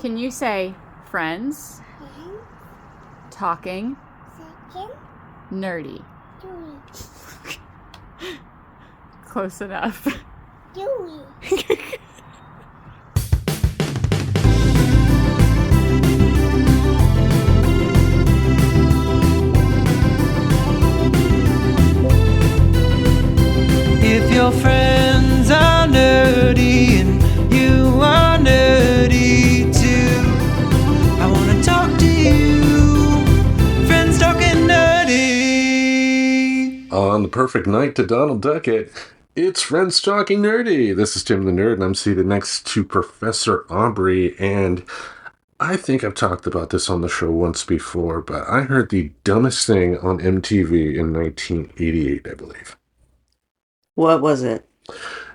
Can you say friends, talking, nerdy? Close enough. If your friends are nerdy and you are nerdy too, I wanna talk to you. Friends talking nerdy. On the perfect night to Donald Duckett, it's Friends Talking Nerdy. This is Tim the Nerd, and I'm seated next to Professor Aubrey, and I think I've talked about this on the show once before, but I heard the dumbest thing on MTV in 1988, I believe. What was it?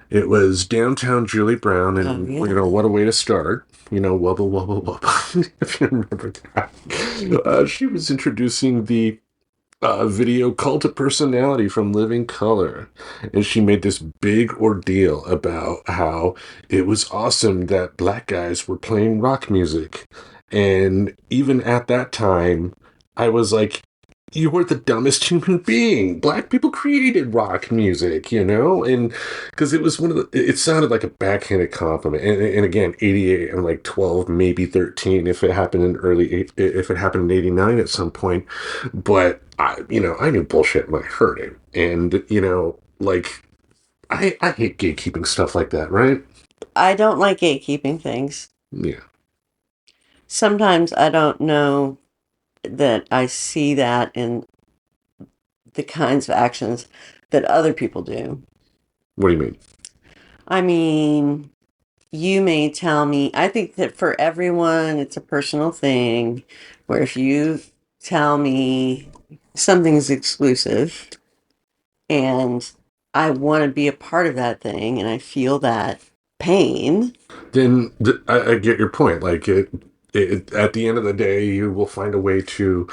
It was Downtown Julie Brown, and, what a way to start. Wubba, wubba, wubba, if you remember that. She was introducing the video Cult of Personality from Living Color. And she made this big ordeal about how it was awesome that black guys were playing rock music. And even at that time, I was like, you were the dumbest human being. Black people created rock music, and because it was it sounded like a backhanded compliment. And again, 88, I'm like 12, maybe 13, if it happened if it happened in 89 at some point. But I knew bullshit when I heard it. And, I hate gatekeeping stuff like that, right? I don't like gatekeeping things. Yeah. Sometimes I don't know that I see that in the kinds of actions that other people do. What do you mean? I mean, you may tell me, I think that for everyone, it's a personal thing where if you tell me something's exclusive and I want to be a part of that thing and I feel that pain, then I get your point. Like at the end of the day, you will find a way to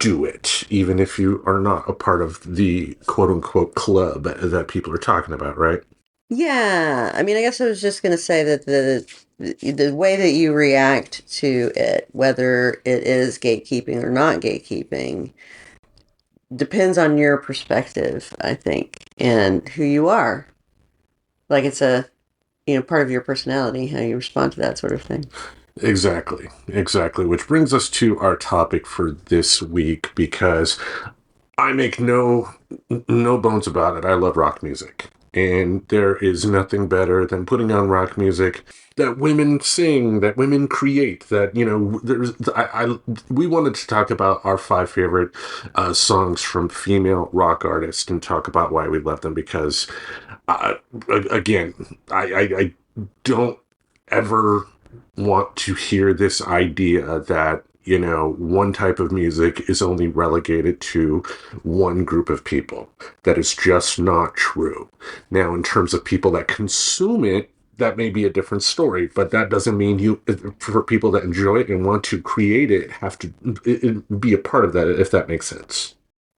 do it, even if you are not a part of the quote-unquote club that people are talking about, right? Yeah. I mean, I guess I was just going to say that the way that you react to it, whether it is gatekeeping or not gatekeeping, depends on your perspective, I think, and who you are. Like it's a, part of your personality, how you respond to that sort of thing. Exactly. Which brings us to our topic for this week, because I make no bones about it. I love rock music. And there is nothing better than putting on rock music that women sing, that women create, that, we wanted to talk about our 5 favorite songs from female rock artists and talk about why we love them, because, again, I don't ever want to hear this idea that, one type of music is only relegated to one group of people. That is just not true. Now, in terms of people that consume it, that may be a different story, but that doesn't mean for people that enjoy it and want to create it, have to be a part of that, if that makes sense.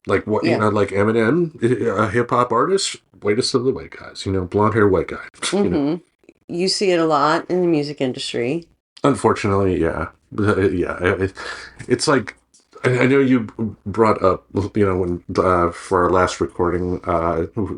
Like what, like Eminem, a hip hop artist, whitest of the white guys, blonde hair white guy. Mm-hmm. You see it a lot in the music industry. Unfortunately, yeah. It's like, I know you brought up, when for our last recording,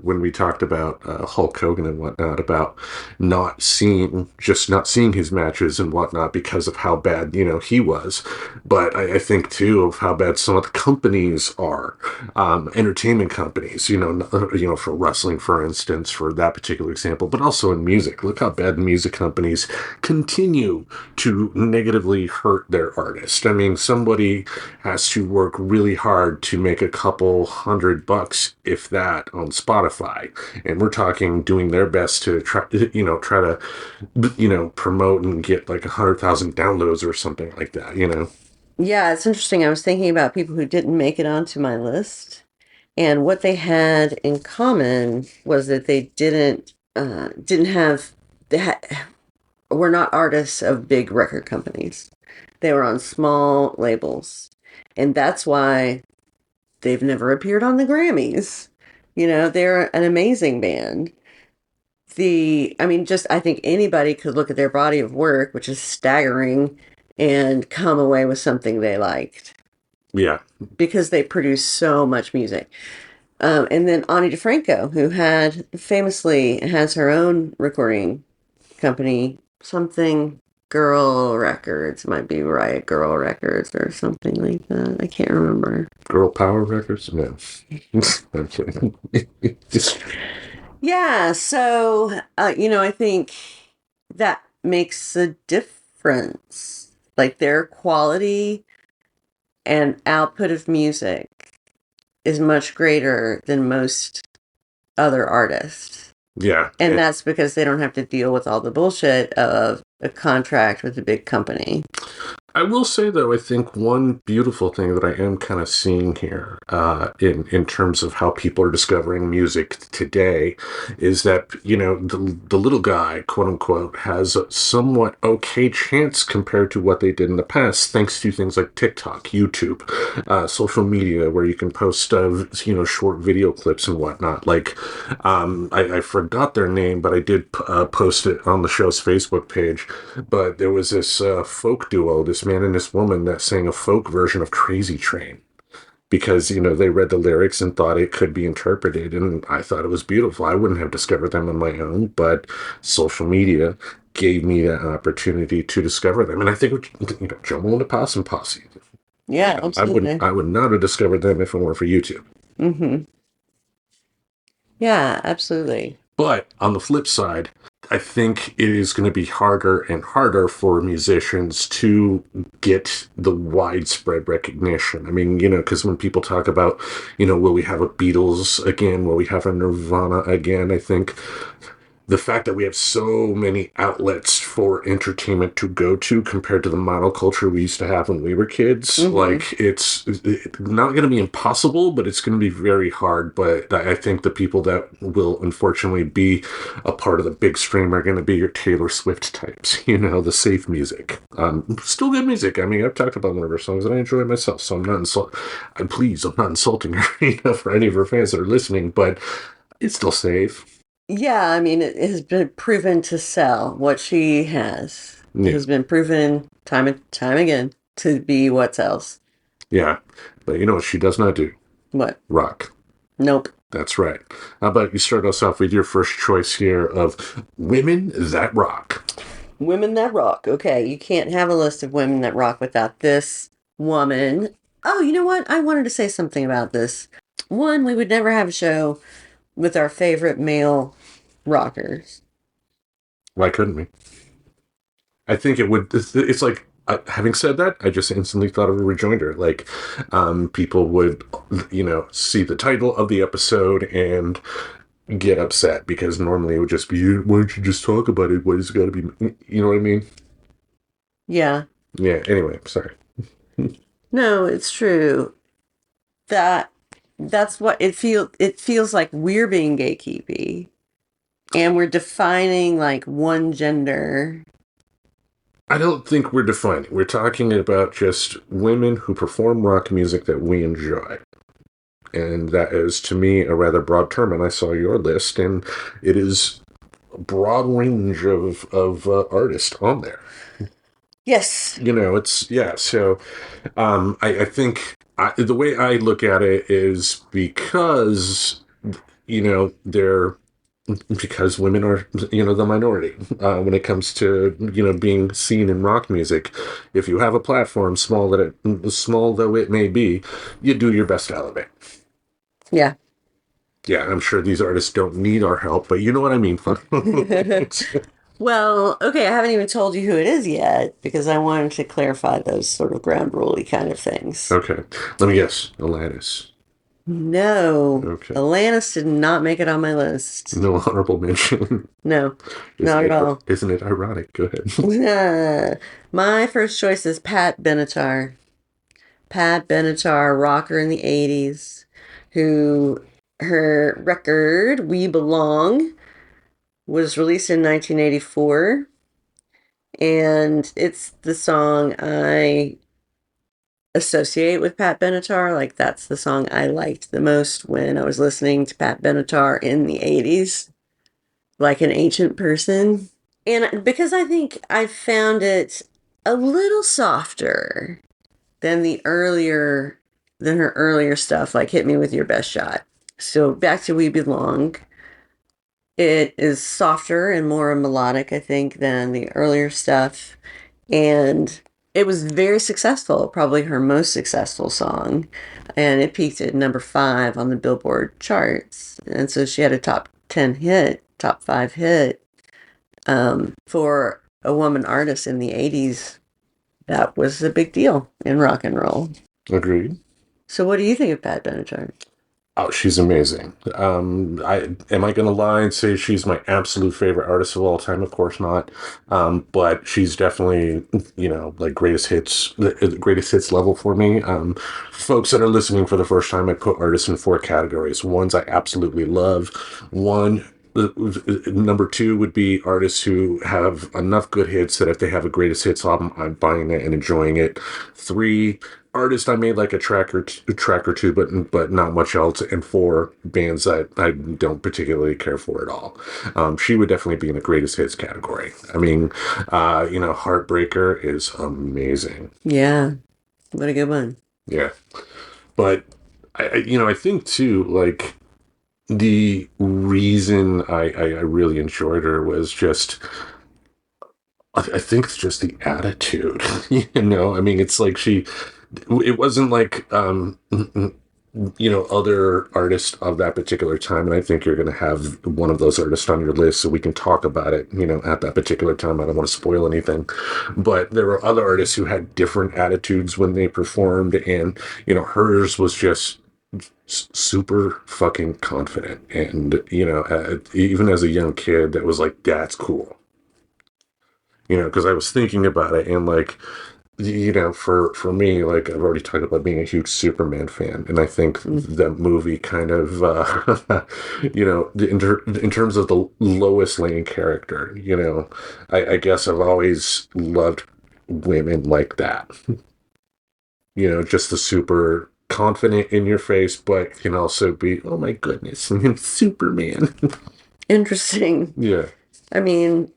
when we talked about Hulk Hogan and whatnot, about not seeing his matches and whatnot because of how bad, he was. But I think, too, of how bad some of the companies are, entertainment companies, for wrestling, for instance, for that particular example, but also in music. Look how bad music companies continue to negatively hurt their artists. I mean, somebody has to work really hard to make a couple $100, if that, on Spotify, and we're talking doing their best to try to promote and get like 100,000 downloads or something like that. Yeah, it's interesting. I was thinking about people who didn't make it onto my list, and what they had in common was that they were not artists of big record companies. They were on small labels. And that's why they've never appeared on the Grammys. They're an amazing band I think anybody could look at their body of work, which is staggering, and come away with something they liked Yeah. because they produce so much music. And then Ani DeFranco, who famously has her own recording company, something Girl Records, might be Riot Girl Records or something like that. I can't remember. Girl Power Records? No. I'm kidding. Yeah, so, I think that makes a difference. Like their quality and output of music is much greater than most other artists. Yeah. And that's because they don't have to deal with all the bullshit of a contract with a big company. I will say, though, I think one beautiful thing that I am kind of seeing here in terms of how people are discovering music today is that, the little guy, quote unquote, has a somewhat okay chance compared to what they did in the past, thanks to things like TikTok, YouTube, social media, where you can post, short video clips and whatnot. Like, I forgot their name, but I did post it on the show's Facebook page. But there was this folk duo, this man and this woman, that sang a folk version of Crazy Train because, they read the lyrics and thought it could be interpreted. And I thought it was beautiful. I wouldn't have discovered them on my own, but social media gave me that opportunity to discover them. And I think, Joan and Posse. Yeah, absolutely. I would not have discovered them if it weren't for YouTube. Mm-hmm. Yeah, absolutely. But on the flip side, I think it is going to be harder and harder for musicians to get the widespread recognition. I mean, because when people talk about, will we have a Beatles again? Will we have a Nirvana again? I think the fact that we have so many outlets for entertainment to go to compared to the monoculture we used to have when we were kids, like it's not going to be impossible, but it's going to be very hard. But I think the people that will unfortunately be a part of the big stream are going to be your Taylor Swift types, the safe music. Still good music. I mean, I've talked about one of her songs and I enjoy it myself, so I'm not I'm not insulting her, for any of her fans that are listening, but it's still safe. Yeah, I mean, it has been proven to sell what she has. Yeah. It has been proven time and time again to be what sells. Yeah, but you know what she does not do? What? Rock. Nope. That's right. How about you start us off with your first choice here of women that rock? Women that rock. Okay, you can't have a list of women that rock without this woman. Oh, you know what? I wanted to say something about this. One, we would never have a show with our favorite male rockers. Why couldn't we? I think it would. It's like, having said that, I just instantly thought of a rejoinder. Like, people would, see the title of the episode and get upset because normally it would just be, why don't you just talk about it? What is it got to be? You know what I mean? Yeah. Yeah. Anyway, sorry. No, it's true. That's what it feels like. We're being gatekeepy and we're defining like one gender. I don't think we're defining. We're talking about just women who perform rock music that we enjoy. And that is, to me, a rather broad term. And I saw your list, and it is a broad range of artists on there. Yes. So I think the way I look at it is because, because women are, the minority when it comes to, being seen in rock music. If you have a platform, small though it may be, you do your best to elevate. Yeah. Yeah, I'm sure these artists don't need our help, but you know what I mean. Well, okay, I haven't even told you who it is yet because I wanted to clarify those sort of ground rule-y kind of things. Okay. Let me guess. Alanis. No. Okay. Alanis did not make it on my list. No honorable mention. No, not at all. Isn't it ironic? Go ahead. My first choice is Pat Benatar. Pat Benatar, rocker in the 80s, who her record, We Belong, was released in 1984. And it's the song I associate with Pat Benatar. Like, that's the song I liked the most when I was listening to Pat Benatar in the 80s. like an ancient person. And because I think I found it a little softer than her earlier stuff, like Hit Me With Your Best Shot. So Back to We Belong. It is softer and more melodic, I think, than the earlier stuff. And it was very successful, probably her most successful song. And it peaked at number 5 on the Billboard charts. And so she had a top 5 hit. For a woman artist in the 80s, that was a big deal in rock and roll. Agreed. So what do you think of Pat Benatar? Oh, she's amazing. Am I going to lie and say she's my absolute favorite artist of all time? Of course not. But she's definitely, like greatest hits level for me. Folks that are listening for the first time, I put artists in 4 categories. Ones I absolutely love. Number 2 would be artists who have enough good hits that if they have a greatest hits album, I'm buying it and enjoying it. 3, artist I made like a track or two, but not much else. And 4, bands that I don't particularly care for at all. She would definitely be in the greatest hits category. I mean, Heartbreaker is amazing. Yeah, what a good one. Yeah, but I think too, like, the reason I really enjoyed her was just, I think it's just the attitude, I mean, it's like it wasn't like, other artists of that particular time. And I think you're going to have one of those artists on your list so we can talk about it, at that particular time. I don't want to spoil anything, but there were other artists who had different attitudes when they performed. And, hers was just super fucking confident. And, even as a young kid, that was like, that's cool. Because I was thinking about it and like, for me, like I've already talked about being a huge Superman fan, and I think that movie kind of, in terms of the Lois Lane character, I guess I've always loved women like that. Just the super confident in your face, but can also be, oh my goodness, Superman. Interesting. Yeah. I mean,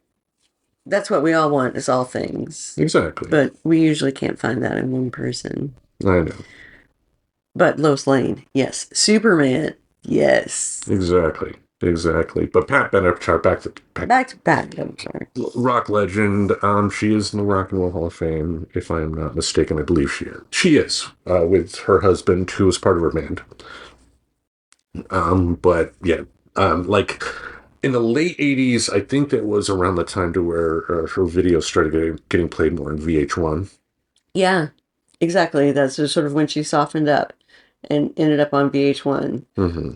that's what we all want, is all things. Exactly. But we usually can't find that in one person. I know. But Lois Lane, yes. Superman, yes. Exactly. But Pat Benatar, back to Pat, I'm sorry. Rock legend. She is in the Rock and Roll Hall of Fame, if I am not mistaken. I believe she is. She is, with her husband, who was part of her band. But yeah, like in the late 80s, I think that was around the time to where her videos started getting played more in VH1. Yeah, exactly. That's just sort of when she softened up and ended up on VH1. Mm-hmm.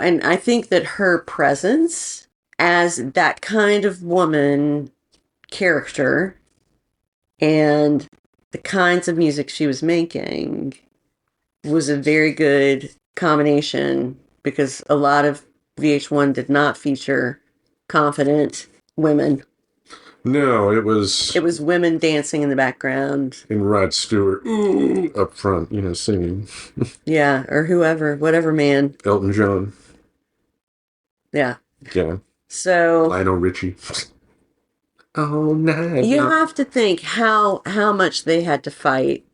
And I think that her presence as that kind of woman character and the kinds of music she was making was a very good combination, because a lot of VH1 did not feature confident women. No, it was women dancing in the background. And Rod Stewart up front, singing. Yeah, or whatever man. Elton John. Yeah. Yeah. So Lionel Richie. Oh, night. You have to think how much they had to fight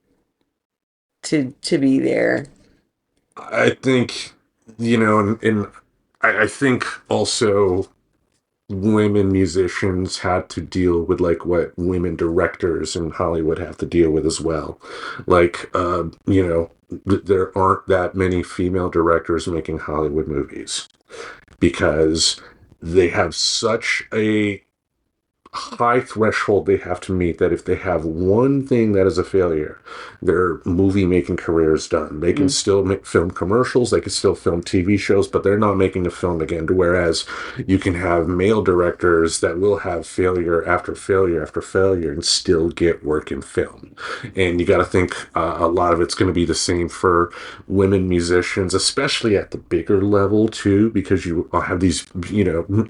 to be there. I think, and I think also women musicians had to deal with like what women directors in Hollywood have to deal with as well. Like, there aren't that many female directors making Hollywood movies because they have such a high threshold they have to meet that if they have one thing that is a failure, their movie making career is done. They can still film commercials, they can still film TV shows, but they're not making a film again. Whereas you can have male directors that will have failure after failure after failure and still get work in film. And you got to think a lot of it's going to be the same for women musicians, especially at the bigger level too, because you have these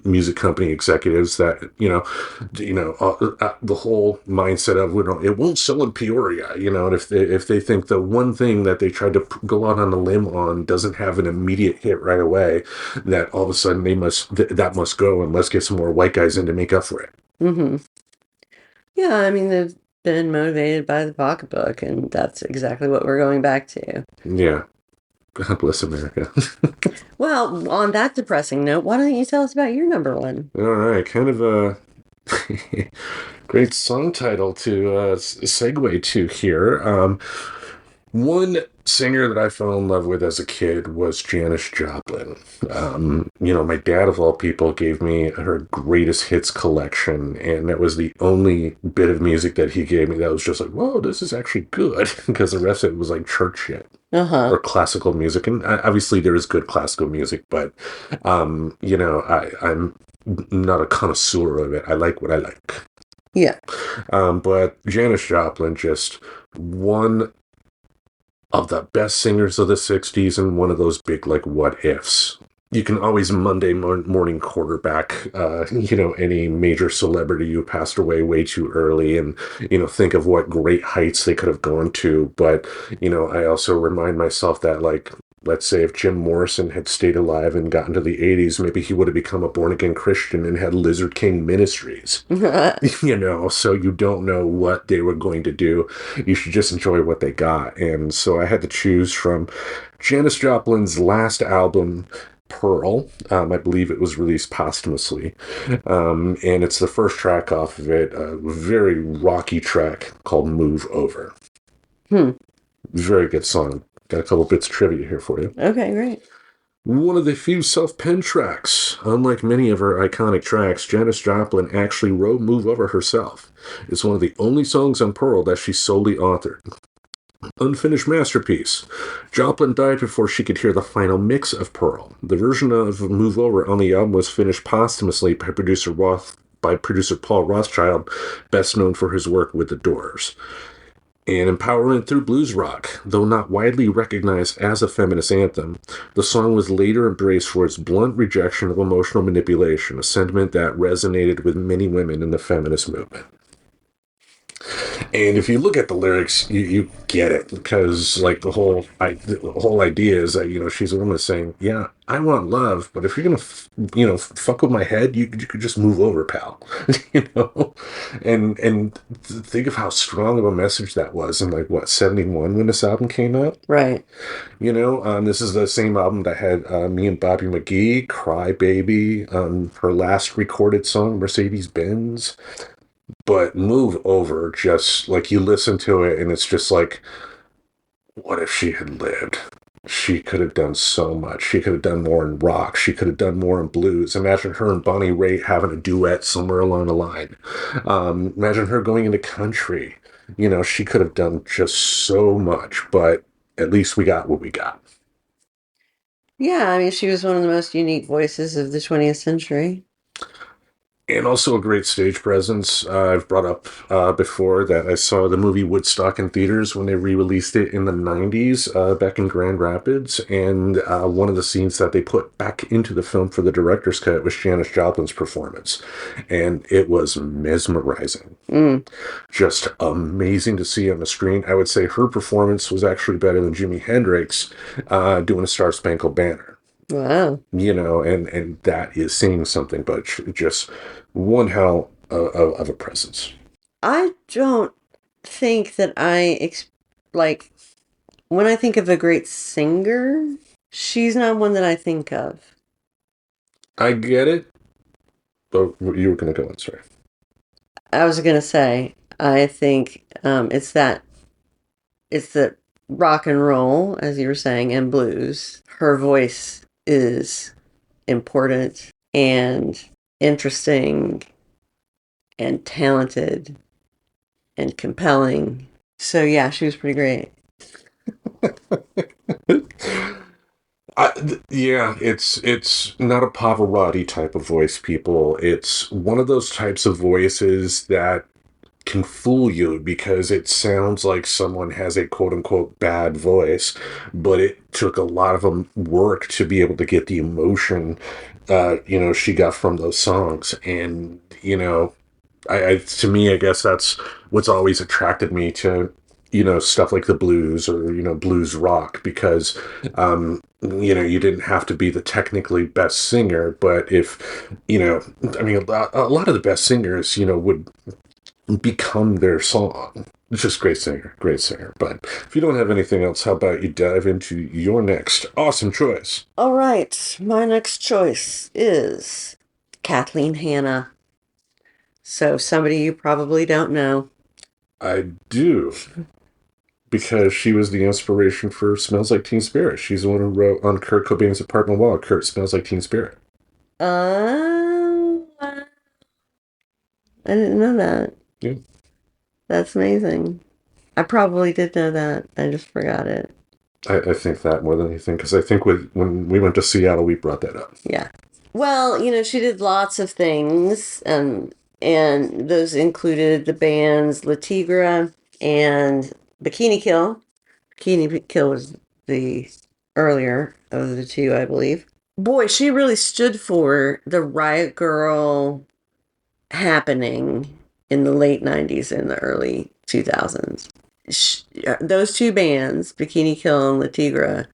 music company executives that the whole mindset of, it won't sell in Peoria, and if they think the one thing that they tried to go out on a limb on doesn't have an immediate hit right away, that all of a sudden that must go, and let's get some more white guys in to make up for it. Mm-hmm. Yeah, I mean, they've been motivated by the pocketbook, and that's exactly what we're going back to. Yeah. God bless America. Well, on that depressing note, why don't you tell us about your number one? All right, kind of a great song title to segue to here. One singer that I fell in love with as a kid was Janis Joplin. My dad, of all people, gave me her greatest hits collection, and that was the only bit of music that he gave me that was just like, whoa, this is actually good, because the rest of it was like church shit. Or classical music. And obviously there is good classical music, but, I'm not a connoisseur of it. I like what I like. Yeah. But Janis Joplin, just one of the best singers of the 60s, and one of those big, like, what ifs. You can always Monday morning quarterback, any major celebrity who passed away way too early, and, think of what great heights they could have gone to. But, I also remind myself that, like, let's say if Jim Morrison had stayed alive and gotten to the 80s, maybe he would have become a born-again Christian and had Lizard King Ministries. So you don't know what they were going to do. You should just enjoy what they got. And so I had to choose from Janis Joplin's last album, Pearl. I believe it was released posthumously. And it's the first track off of it, a very rocky track called Move Over. Very good song. Got a couple bits of trivia here for you. Okay, great. One of the few self-penned tracks. Unlike many of her iconic tracks, Janis Joplin actually wrote Move Over herself. It's one of the only songs on Pearl that she solely authored. Unfinished masterpiece. Joplin died before she could hear the final mix of Pearl. The version of Move Over on the album was finished posthumously by producer Paul Rothchild, best known for his work with The Doors. And empowerment through blues rock, though not widely recognized as a feminist anthem, the song was later embraced for its blunt rejection of emotional manipulation, a sentiment that resonated with many women in the feminist movement. And if you look at the lyrics, you get it, because like the whole idea is that she's a woman saying, yeah, I want love, but if you're gonna fuck with my head, you could just move over, pal. And think of how strong of a message that was in 71 when this album came out, right? This is the same album that had me and Bobby McGee, Cry Baby, her last recorded song, Mercedes Benz. But Move Over, just like you listen to it and it's just like, what if she had lived? She could have done so much. She could have done more in rock. She could have done more in blues. Imagine her and Bonnie Raitt having a duet somewhere along the line. Imagine her going into country. She could have done just so much, but at least we got what we got. Yeah, I mean, she was one of the most unique voices of the 20th century. And also a great stage presence. I've brought up before that I saw the movie Woodstock in theaters when they re-released it in the 90s back in Grand Rapids. And one of the scenes that they put back into the film for the director's cut was Janis Joplin's performance. And it was mesmerizing. Just amazing to see on the screen. I would say her performance was actually better than Jimi Hendrix doing a Star Spangled Banner. Wow. And that is saying something, but just one hell of a presence. I don't think that when I think of a great singer, she's not one that I think of. I get it, but you were going to go on, sorry. I was going to say, I think it's the rock and roll, as you were saying, and blues. Her voice is important and interesting and talented and compelling. So yeah, she was pretty great. It's not a Pavarotti type of voice, people. It's one of those types of voices that can fool you because it sounds like someone has a quote-unquote bad voice, but it took a lot of work to be able to get the emotion she got from those songs. And to me, I guess that's what's always attracted me to, stuff like the blues or, blues rock, because, you didn't have to be the technically best singer, but if, I mean, a lot of the best singers, would become their song. It's just great singer. But if you don't have anything else, how about you dive into your next awesome choice? All right. My next choice is Kathleen Hanna. So somebody you probably don't know. I do. Because she was the inspiration for Smells Like Teen Spirit. She's the one who wrote on Kurt Cobain's apartment wall, Kurt smells like Teen Spirit. I didn't know that. Yeah. That's amazing. I probably did know that. I just forgot it. I think that more than anything, because I think when we went to Seattle, we brought that up. Yeah. Well, she did lots of things, and those included the bands La Tigra and Bikini Kill. Bikini Kill was the earlier of the two, I believe. Boy, she really stood for the riot girl happening in the late 90s and the early 2000s. Those two bands, Bikini Kill and La Tigra,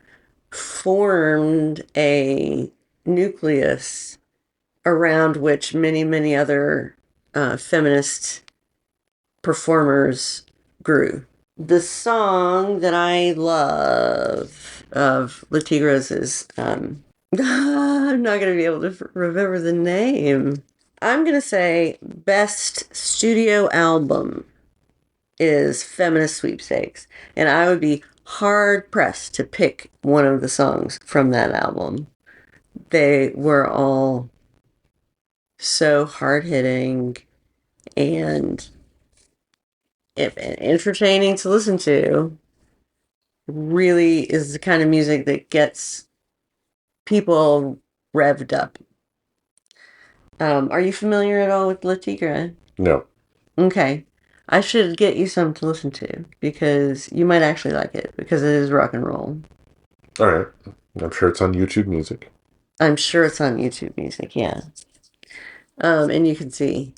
formed a nucleus around which many, many other feminist performers grew. The song that I love of La Tigra's is, I'm not going to be able to remember the name. I'm going to say best studio album is Feminist Sweepstakes. And I would be hard pressed to pick one of the songs from that album. They were all so hard hitting and entertaining to listen to. Really is the kind of music that gets people revved up. Are you familiar at all with La Tigra? No. Okay. I should get you some to listen to because you might actually like it because it is rock and roll. All right. I'm sure it's on YouTube Music. I'm sure it's on YouTube Music, yeah. And you can see.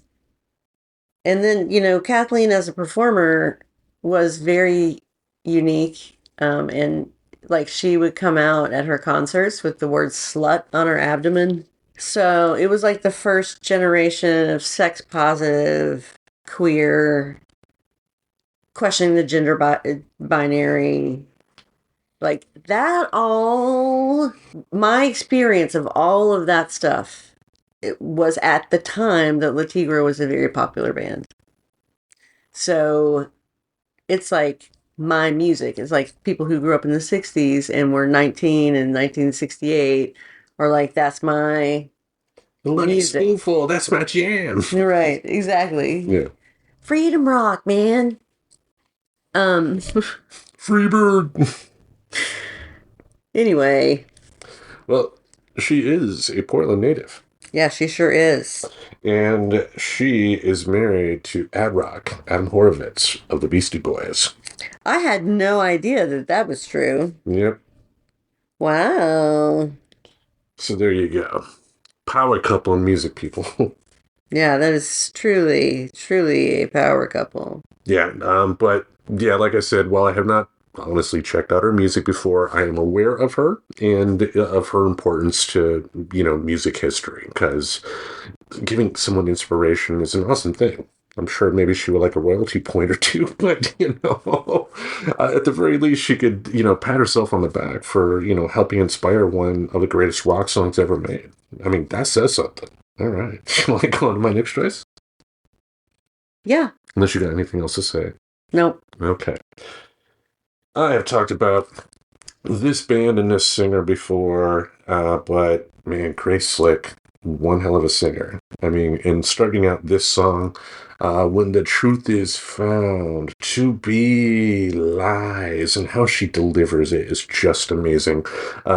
And then, Kathleen as a performer was very unique. And like she would come out at her concerts with the word slut on her abdomen. So it was like the first generation of sex positive, queer, questioning the gender binary. Like that all, my experience of all of that stuff, it was at the time that La Tigra was a very popular band. So it's like my music. It's like people who grew up in the 60s and were 19 in 1968 are like, that's my music. Spoonful, that's my jam. Right, exactly. Yeah. Freedom rock, man. Freebird. Anyway. Well, she is a Portland native. Yeah, she sure is. And she is married to Adam Horovitz of the Beastie Boys. I had no idea that was true. Yep. Wow. So there you go. Power couple in music, people. Yeah, that is truly, truly a power couple. Yeah, but yeah, like I said, while I have not honestly checked out her music before, I am aware of her and of her importance to, music history, because giving someone inspiration is an awesome thing. I'm sure maybe she would like a royalty point or two, but, at the very least, she could, pat herself on the back for, helping inspire one of the greatest rock songs ever made. I mean, that says something. All right. Shall I go on to my next choice? Yeah. Unless you got anything else to say. Nope. Okay. I have talked about this band and this singer before, but, man, Grace Slick, one hell of a singer. I mean, in starting out this song, when the truth is found to be lies, and how she delivers it is just amazing.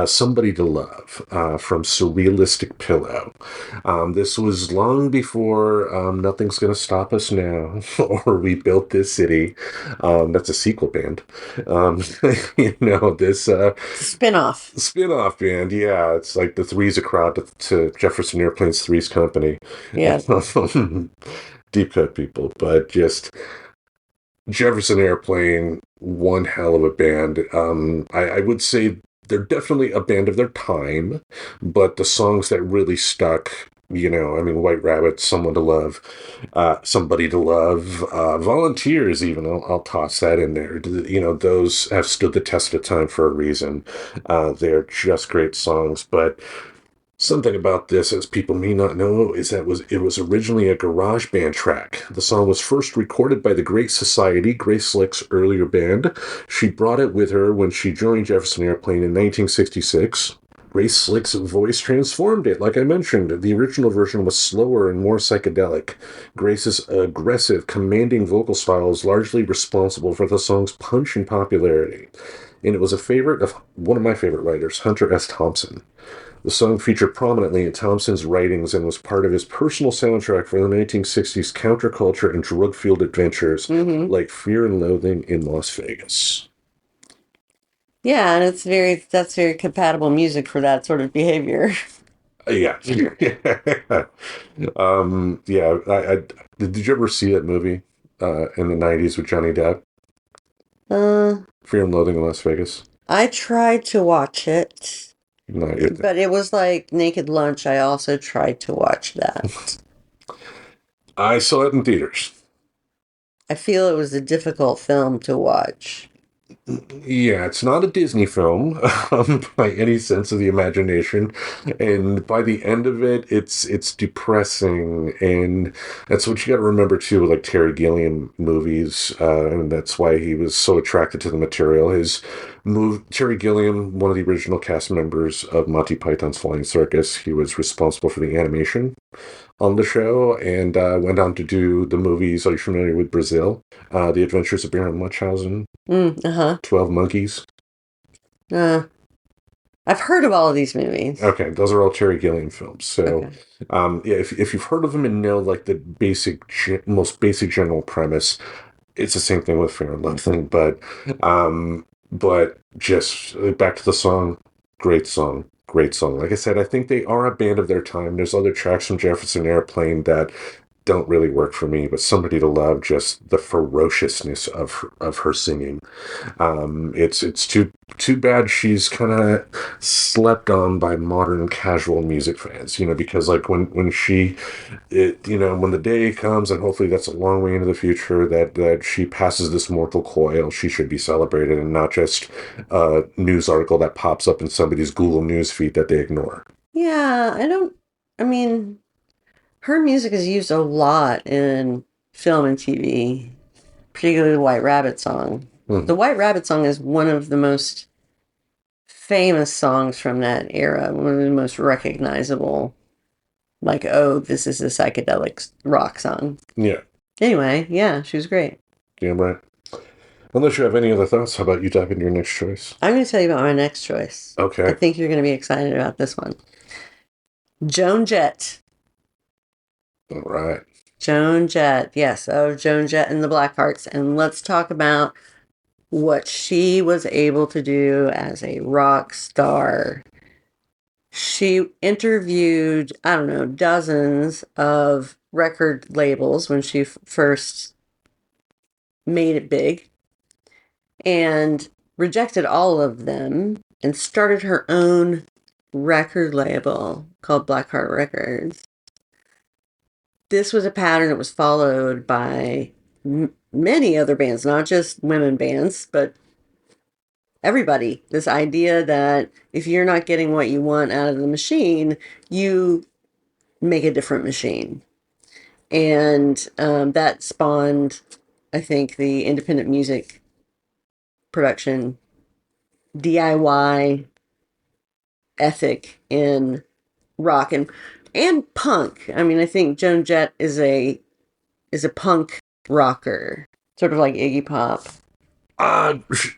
Somebody to Love from Surrealistic Pillow. This was long before Nothing's Gonna Stop Us Now or We Built This City. That's a sequel band. This spin-off band. Yeah, it's like the Three's a crowd to Jefferson Airplane's Three's Company. Yeah. deep cut people, but just Jefferson Airplane, one hell of a band. I would say they're definitely a band of their time, but the songs that really stuck, I mean, White Rabbit, Someone to Love, Somebody to Love, Volunteers, even, I'll toss that in there. Those have stood the test of time for a reason. They're just great songs, but something about this, as people may not know, is that it was originally a garage band track. The song was first recorded by the Great Society, Grace Slick's earlier band. She brought it with her when she joined Jefferson Airplane in 1966. Grace Slick's voice transformed it, like I mentioned. The original version was slower and more psychedelic. Grace's aggressive, commanding vocal style is largely responsible for the song's punch and popularity. And it was a favorite of one of my favorite writers, Hunter S. Thompson. The song featured prominently in Thompson's writings and was part of his personal soundtrack for the 1960s counterculture and drug-fueled adventures like Fear and Loathing in Las Vegas. Yeah, and that's very compatible music for that sort of behavior. Yeah. I did you ever see that movie in the 90s with Johnny Depp? Fear and Loathing in Las Vegas? I tried to watch it. No, But it was like Naked Lunch. I also tried to watch that. I saw it in theaters. I feel it was a difficult film to watch. Yeah, it's not a Disney film by any sense of the imagination, and by the end of it, it's depressing, and that's what you got to remember too, with like Terry Gilliam movies, and that's why he was so attracted to the material. Terry Gilliam, one of the original cast members of Monty Python's Flying Circus, he was responsible for the animation on the show, and went on to do the movies. Are you familiar with Brazil? The Adventures of Baron Munchausen. 12 Monkeys. I've heard of all of these movies. Okay, those are all Terry Gilliam films. So, Okay. if you've heard of them and know like the most basic general premise, it's the same thing with Fear and Loathing. But just back to the song, great song. Great song. Like I said, I think they are a band of their time. There's other tracks from Jefferson Airplane that don't really work for me, but Somebody to Love, just the ferociousness of her singing. It's too bad she's kind of slept on by modern casual music fans, because like when the day comes, and hopefully that's a long way into the future, that she passes this mortal coil, she should be celebrated and not just a news article that pops up in somebody's Google News feed that they ignore. Yeah, I mean, her music is used a lot in film and TV, particularly the White Rabbit song. The White Rabbit song is one of the most famous songs from that era, one of the most recognizable. Like, oh, this is a psychedelic rock song. Yeah. Anyway, yeah, she was great. Yeah, right. Unless you have any other thoughts, how about you dive into your next choice? I'm going to tell you about my next choice. Okay. I think you're going to be excited about this one. Joan Jett. All right. Joan Jett. Yes. Oh, Joan Jett and the Blackhearts. And let's talk about what she was able to do as a rock star. She interviewed, I don't know, dozens of record labels when she first made it big, and rejected all of them and started her own record label called Blackheart Records. This was a pattern that was followed by many other bands, not just women bands, but everybody. This idea that if you're not getting what you want out of the machine, you make a different machine. And that spawned, I think, the independent music production DIY ethic in rock and punk. I mean, I think Joan Jett is a punk rocker, sort of like Iggy Pop.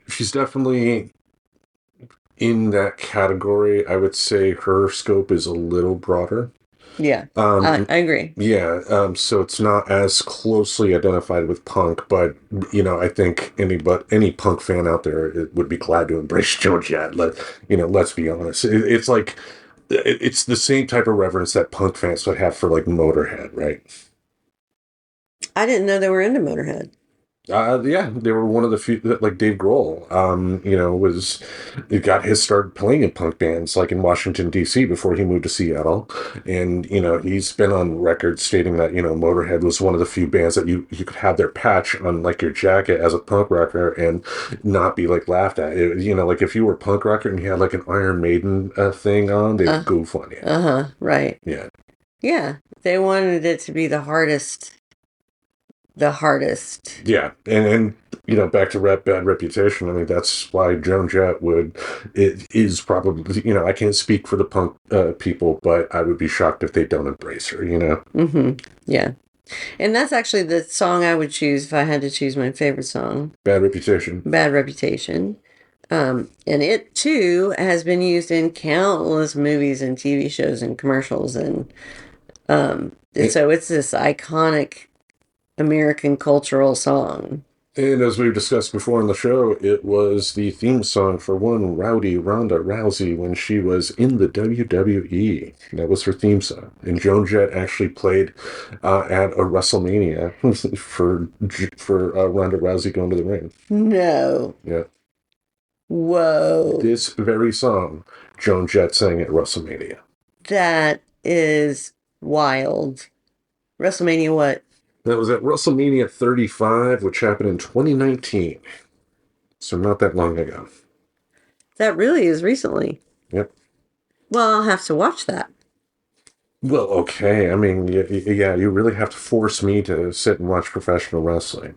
She's definitely in that category. I would say her scope is a little broader. Yeah, I agree. Yeah, so it's not as closely identified with punk, but I think any punk fan out there would be glad to embrace Joan Jett. Let's be honest. It's like it's the same type of reverence that punk fans would have for like Motorhead, right? I didn't know they were into Motorhead. Yeah, they were one of the few that, like Dave Grohl, he got his start playing in punk bands, like in Washington, D.C. before he moved to Seattle. And, he's been on record stating that, Motorhead was one of the few bands that you could have their patch on, like, your jacket as a punk rocker and not be, like, laughed at. Like, if you were a punk rocker and you had, like, an Iron Maiden thing on, they'd goof on you. Uh-huh, right. Yeah. Yeah, they wanted it to be the hardest. Yeah, and back to Bad Reputation. I mean, that's why Joan Jett it is probably, I can't speak for the punk people, but I would be shocked if they don't embrace her. Mm-hmm. Yeah, and that's actually the song I would choose if I had to choose my favorite song. Bad Reputation. Bad Reputation. And it too has been used in countless movies and TV shows and commercials, and so it's this iconic American cultural song. And as we've discussed before on the show, it was the theme song for one rowdy Ronda Rousey when she was in the WWE. That was her theme song. And Joan Jett actually played at a WrestleMania for Ronda Rousey going to the ring. No. Yeah. Whoa. This very song, Joan Jett sang at WrestleMania. That is wild. WrestleMania what? That was at WrestleMania 35, which happened in 2019. So not that long ago. That really is recently. Yep. Well, I'll have to watch that. Well, okay. I mean, yeah, you really have to force me to sit and watch professional wrestling.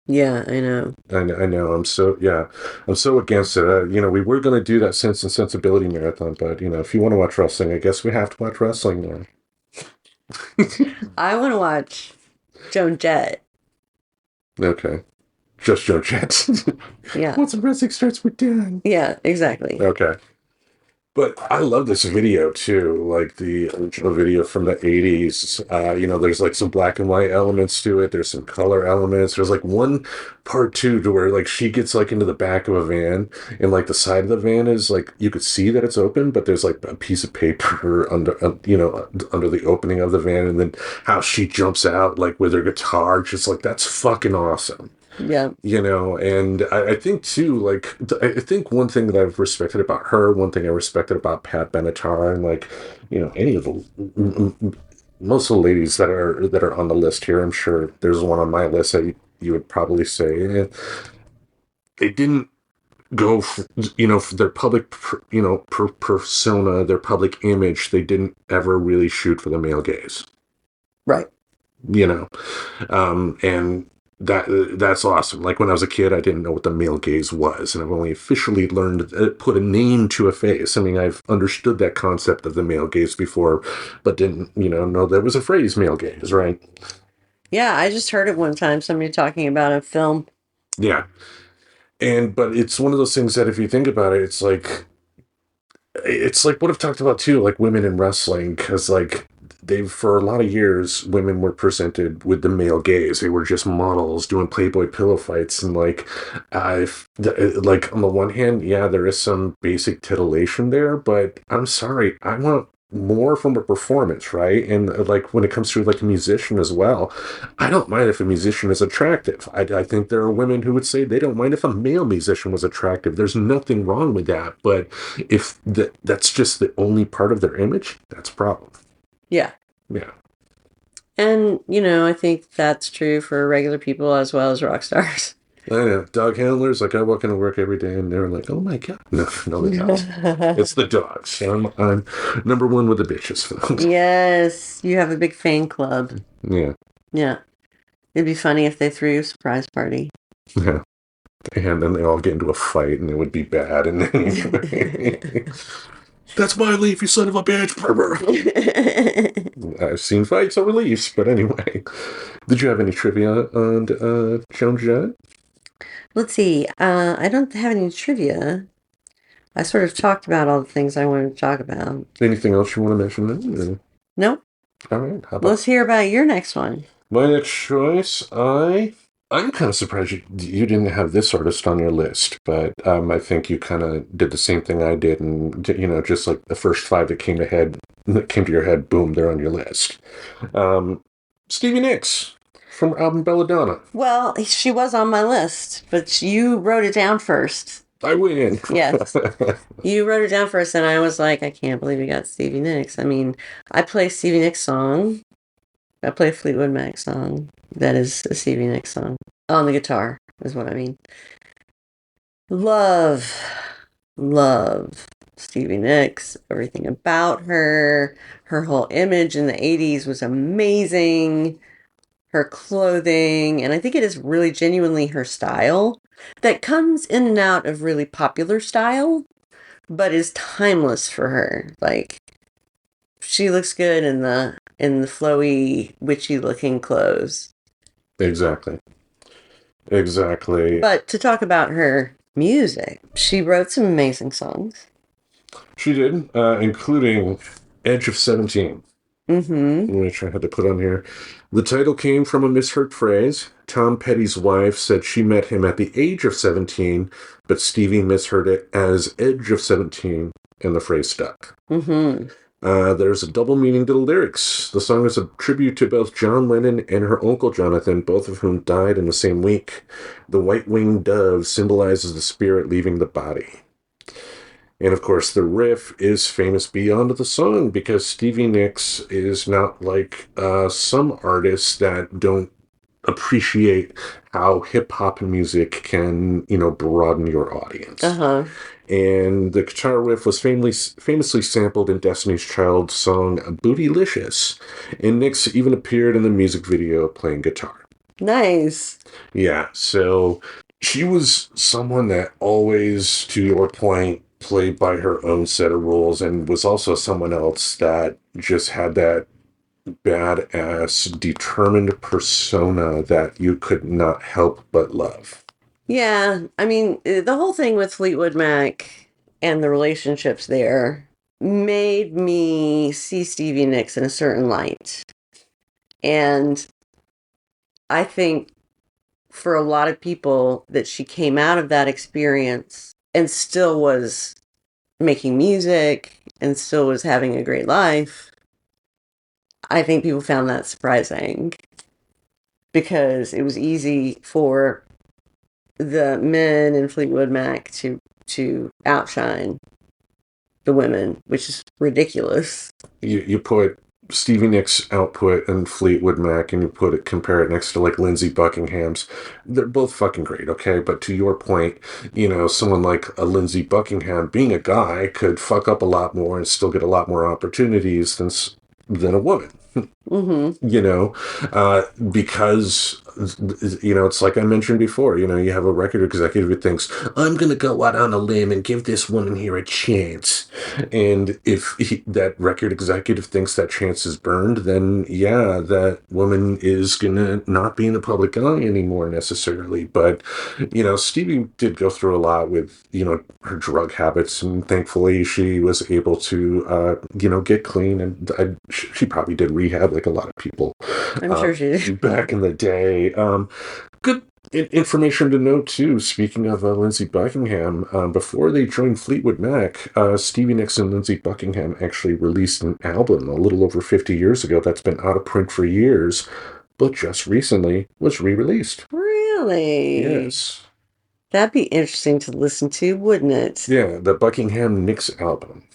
Yeah, I know. I know. I'm so against it. We were going to do that Sense and Sensibility marathon, but, if you want to watch wrestling, I guess we have to watch wrestling now. I want to watch Joan Jett. Okay. Just Joan Jett. Yeah. Once the wrestling starts, we're done. Yeah, exactly. Okay. But I love this video too, like the original video from the 80s. There's like some black and white elements to it. There's some color elements. There's like one part too to where like she gets like into the back of a van and like the side of the van is like, you could see that it's open, but there's like a piece of paper under the opening of the van. And then how she jumps out like with her guitar, just like, that's fucking awesome. Yeah. And I think too, like, I think one thing that I've respected about her, one thing I respected about Pat Benatar, and like, any of the most of the ladies that are on the list here, I'm sure there's one on my list that you would probably say, they didn't go for their public, persona, their public image. They didn't ever really shoot for the male gaze. Right. And that's awesome. Like when I was a kid, I didn't know what the male gaze was, and I've only officially learned to put a name to a face. I mean, I've understood that concept of the male gaze before, but didn't, know there was a phrase male gaze, right? Yeah, I just heard it one time, somebody talking about a film. Yeah. But it's one of those things that if you think about it, it's like what I've talked about too, like women in wrestling, because like, for a lot of years, women were presented with the male gaze. They were just models doing Playboy pillow fights. And like on the one hand, yeah, there is some basic titillation there, but I'm sorry, I want more from a performance, right? And like when it comes to like a musician as well, I don't mind if a musician is attractive. I think there are women who would say they don't mind if a male musician was attractive. There's nothing wrong with that. But if that's just the only part of their image, that's a problem. Yeah. Yeah. And, I think that's true for regular people as well as rock stars. I know. Dog handlers, like I walk into work every day and they're like, oh my God. No, they don't. It's the dogs. I'm number one with the bitches for those. Yes. You have a big fan club. Yeah. Yeah. It'd be funny if they threw you a surprise party. Yeah. And then they all get into a fight and it would be bad. And then that's my leaf, you son of a bitch. I've seen fights over leaves, but anyway. Did you have any trivia on Joan Jett? Let's see. I don't have any trivia. I sort of talked about all the things I wanted to talk about. Anything else you want to mention then? Nope. All right. How about Let's hear about your next one. My next choice, I'm kind of surprised you didn't have this artist on your list, but I think you kind of did the same thing I did, and just like the first five that came to your head, boom, they're on your list. Stevie Nicks. from her album Belladonna. Well, she was on my list, but you wrote it down first. I win. Yes. You wrote it down first, and I was like, I can't believe you got Stevie Nicks. I mean, I play Stevie Nicks song. I play a Fleetwood Mac song. That is a Stevie Nicks song. On the guitar, is what I mean. Love Stevie Nicks. Everything about her. Her whole image in the 80s was amazing. Her clothing, and I think it is really genuinely her style that comes in and out of really popular style, but is timeless for her. Like, she looks good in the flowy, witchy looking clothes. Exactly. But to talk about her music, she wrote some amazing songs. She did, including Edge of 17. Which I had to put on here. The title came from a misheard phrase. Tom Petty's wife said she met him at the age of 17, but Stevie misheard it as Edge of 17, and the phrase stuck. There's a double meaning to the lyrics. The song is a tribute to both John Lennon and her uncle Jonathan, both of whom died in the same week. The white-winged dove symbolizes the spirit leaving the body. And of course, the riff is famous beyond the song because Stevie Nicks is not like some artists that don't appreciate how hip-hop music can, broaden your audience. And the guitar riff was famously sampled in Destiny's Child's song Bootylicious. And Nicks even appeared in the music video playing guitar. Nice. Yeah, so she was someone that always, to your point, played by her own set of rules, and was also someone else that just had that badass, determined persona that you could not help but love. Yeah, I mean, the whole thing with Fleetwood Mac and the relationships there made me see Stevie Nicks in a certain light. And I think for a lot of people that she came out of that experience and still was making music and still was having a great life. I think people found that surprising because it was easy for the men in Fleetwood Mac to outshine the women, which is ridiculous. You put Stevie Nicks' output and Fleetwood Mac, and you compare it next to like Lindsey Buckingham's. They're both fucking great, okay? But to your point, someone like a Lindsey Buckingham, being a guy, could fuck up a lot more and still get a lot more opportunities than a woman. Because it's like I mentioned before, you have a record executive who thinks, I'm going to go out on a limb and give this woman here a chance. And if that record executive thinks that chance is burned, then yeah, that woman is going to not be in the public eye anymore necessarily. But, Stevie did go through a lot with, her drug habits, and thankfully she was able to, get clean. And she probably did rehab like a lot of people. I'm sure she did. Back in the day. Good information to know, too. Speaking of Lindsey Buckingham, before they joined Fleetwood Mac, Stevie Nicks and Lindsey Buckingham actually released an album a little over 50 years ago that's been out of print for years, but just recently was re-released. Really? Yes. That'd be interesting to listen to, wouldn't it? Yeah, the Buckingham Nicks album.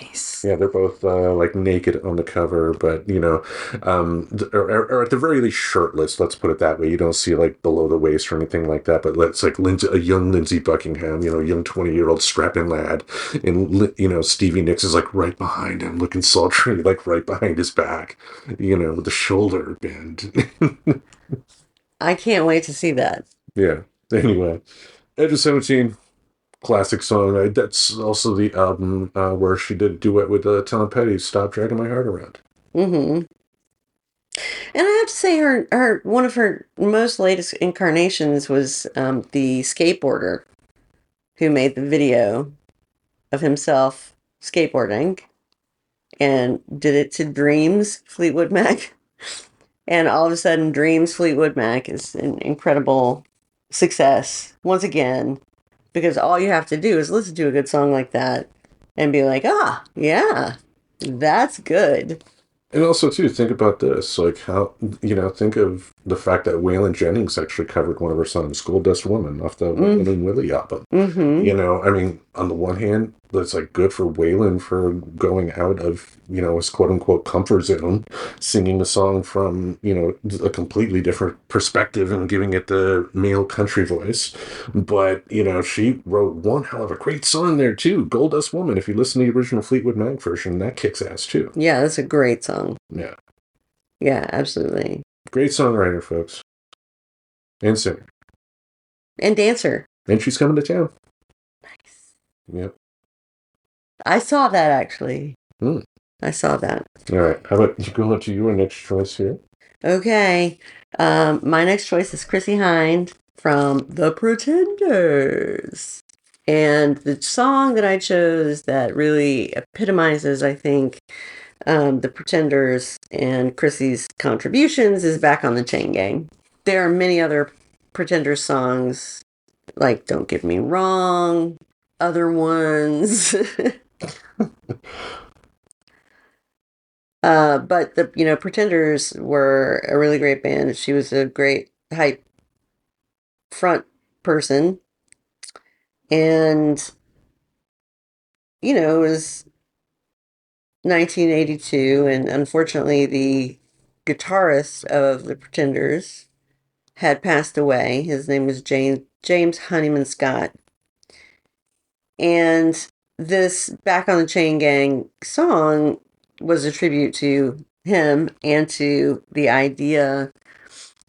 Nice. Yeah, they're both like naked on the cover, but or at the very least shirtless. Let's put it that way. You don't see like below the waist or anything like that. But it's like a young Lindsey Buckingham, young 20-year-old strapping lad, and Stevie Nicks is like right behind him, looking sultry, like right behind his back, with the shoulder bend. I can't wait to see that. Yeah. Anyway, Edge of 17. Classic song. That's also the album where she did a duet with Tom Petty, Stop Dragging My Heart Around. And I have to say her one of her most latest incarnations was the skateboarder who made the video of himself skateboarding and did it to Dreams Fleetwood Mac. And all of a sudden Dreams Fleetwood Mac is an incredible success once again. Because all you have to do is listen to a good song like that and be like, yeah, that's good. And also, too, think about this. Like, how, think of the fact that Waylon Jennings actually covered one of her songs, Gold Dust Woman, off the Waylon and Willie album. Mm-hmm. I mean, on the one hand, it's like good for Waylon for going out of, his quote unquote comfort zone, singing a song from, a completely different perspective and giving it the male country voice. But, she wrote one hell of a great song there, too. Gold Dust Woman. If you listen to the original Fleetwood Mac version, that kicks ass, too. Yeah, that's a great song. Yeah. Yeah, absolutely. Great songwriter, folks. And singer. And dancer. And she's coming to town. Nice. Yep. I saw that, actually. Mm. I saw that. All right. How about you go on to your next choice here? Okay. My next choice is Chrissie Hynde from The Pretenders. And the song that I chose that really epitomizes, I think, The Pretenders and Chrissy's contributions is Back on the Chain Gang. There are many other Pretenders songs, like Don't Get Me Wrong, other ones. But the Pretenders were a really great band. She was a great hype front person. And, it was 1982, and unfortunately the guitarist of the Pretenders had passed away. His name was James Honeyman Scott. And this Back on the Chain Gang song was a tribute to him and to the idea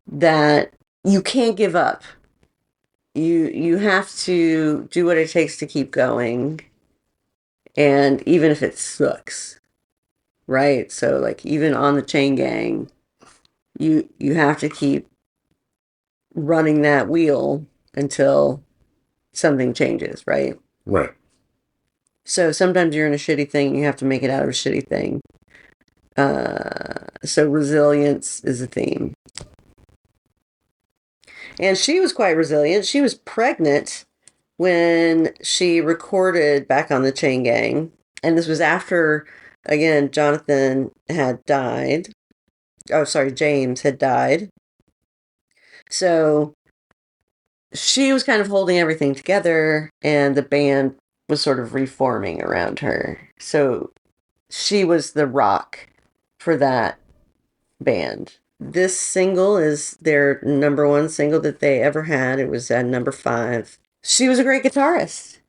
that you can't give up. You have to do what it takes to keep going. And even if it sucks, right? So like even on the chain gang, you have to keep running that wheel until something changes, right? Right. So sometimes you're in a shitty thing, you have to make it out of a shitty thing. So resilience is a theme. And she was quite resilient. She was pregnant when she recorded Back on the Chain Gang. And this was after, again, Jonathan had died. Oh, sorry, James had died. So she was kind of holding everything together, and the band was sort of reforming around her. So she was the rock for that band. This single is their number one single that they ever had. It was at number 5. She was a great guitarist.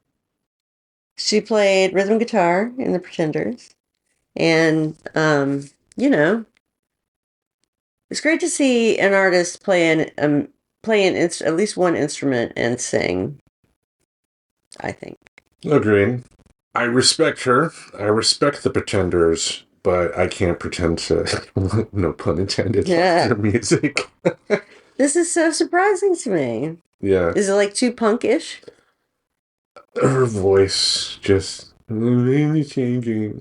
She played rhythm guitar in the Pretenders. And, it's great to see an artist play at least one instrument and sing, I think. Agreed. I respect her. I respect the Pretenders, but I can't pretend to, no pun intended, like their music. This is so surprising to me. Yeah. Is it like too punkish? Her voice just changing.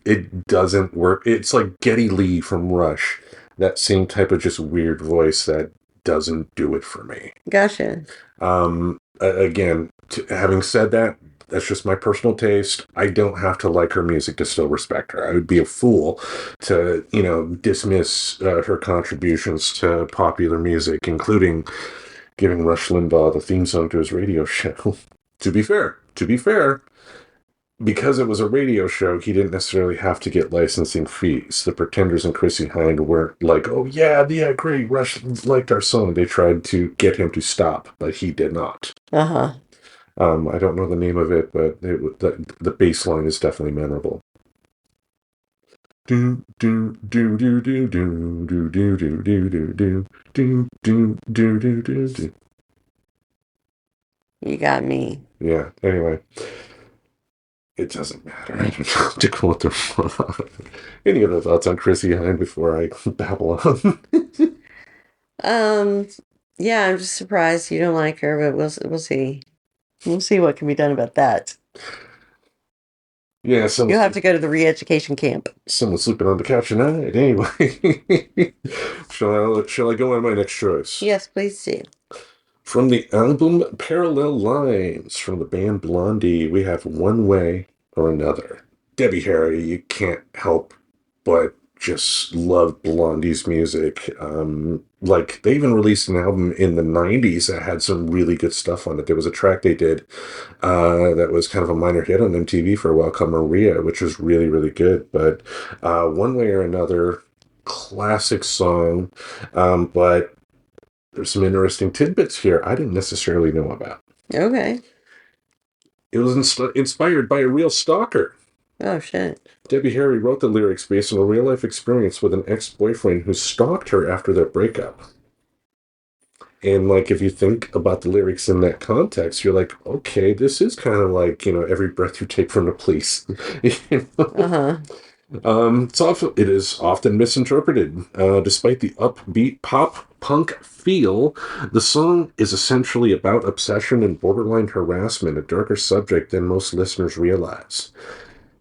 It doesn't work. It's like Geddy Lee from Rush. That same type of just weird voice that doesn't do it for me. Gotcha. Again, having said that, that's just my personal taste. I don't have to like her music to still respect her. I would be a fool to, dismiss her contributions to popular music, including giving Rush Limbaugh the theme song to his radio show. To be fair, because it was a radio show, he didn't necessarily have to get licensing fees. The Pretenders and Chrissie Hynde weren't like, oh, yeah, great, Rush liked our song. They tried to get him to stop, but he did not. Uh-huh. I don't know the name of it, but the bass line is definitely memorable. Do do do do do do do do do do do do do do do do do. You got me. Yeah. Anyway, it doesn't matter. I don't have to quote them. Any other thoughts on Chrissie Hynde before I babble on? Yeah, I'm just surprised you don't like her, but we'll see. We'll see what can be done about that. Yeah, you'll have to go to the re-education camp. Someone's sleeping on the couch tonight. Anyway, shall I go on my next choice? Yes, please do. From the album Parallel Lines from the band Blondie, we have One Way or Another. Debbie Harry, you can't help but just loved Blondie's music. Like, they even released an album in the 90s that had some really good stuff on it. There was a track they did that was kind of a minor hit on MTV for a while called Maria, which was really, really good. But one way or another, classic song. But there's some interesting tidbits here I didn't necessarily know about. Okay. It was inspired by a real stalker. Oh, shit. Debbie Harry wrote the lyrics based on a real-life experience with an ex-boyfriend who stalked her after their breakup. And, like, if you think about the lyrics in that context, you're like, okay, this is kind of like, every breath you take from the police. Uh-huh. It is often misinterpreted. Despite the upbeat pop-punk feel, the song is essentially about obsession and borderline harassment, a darker subject than most listeners realize.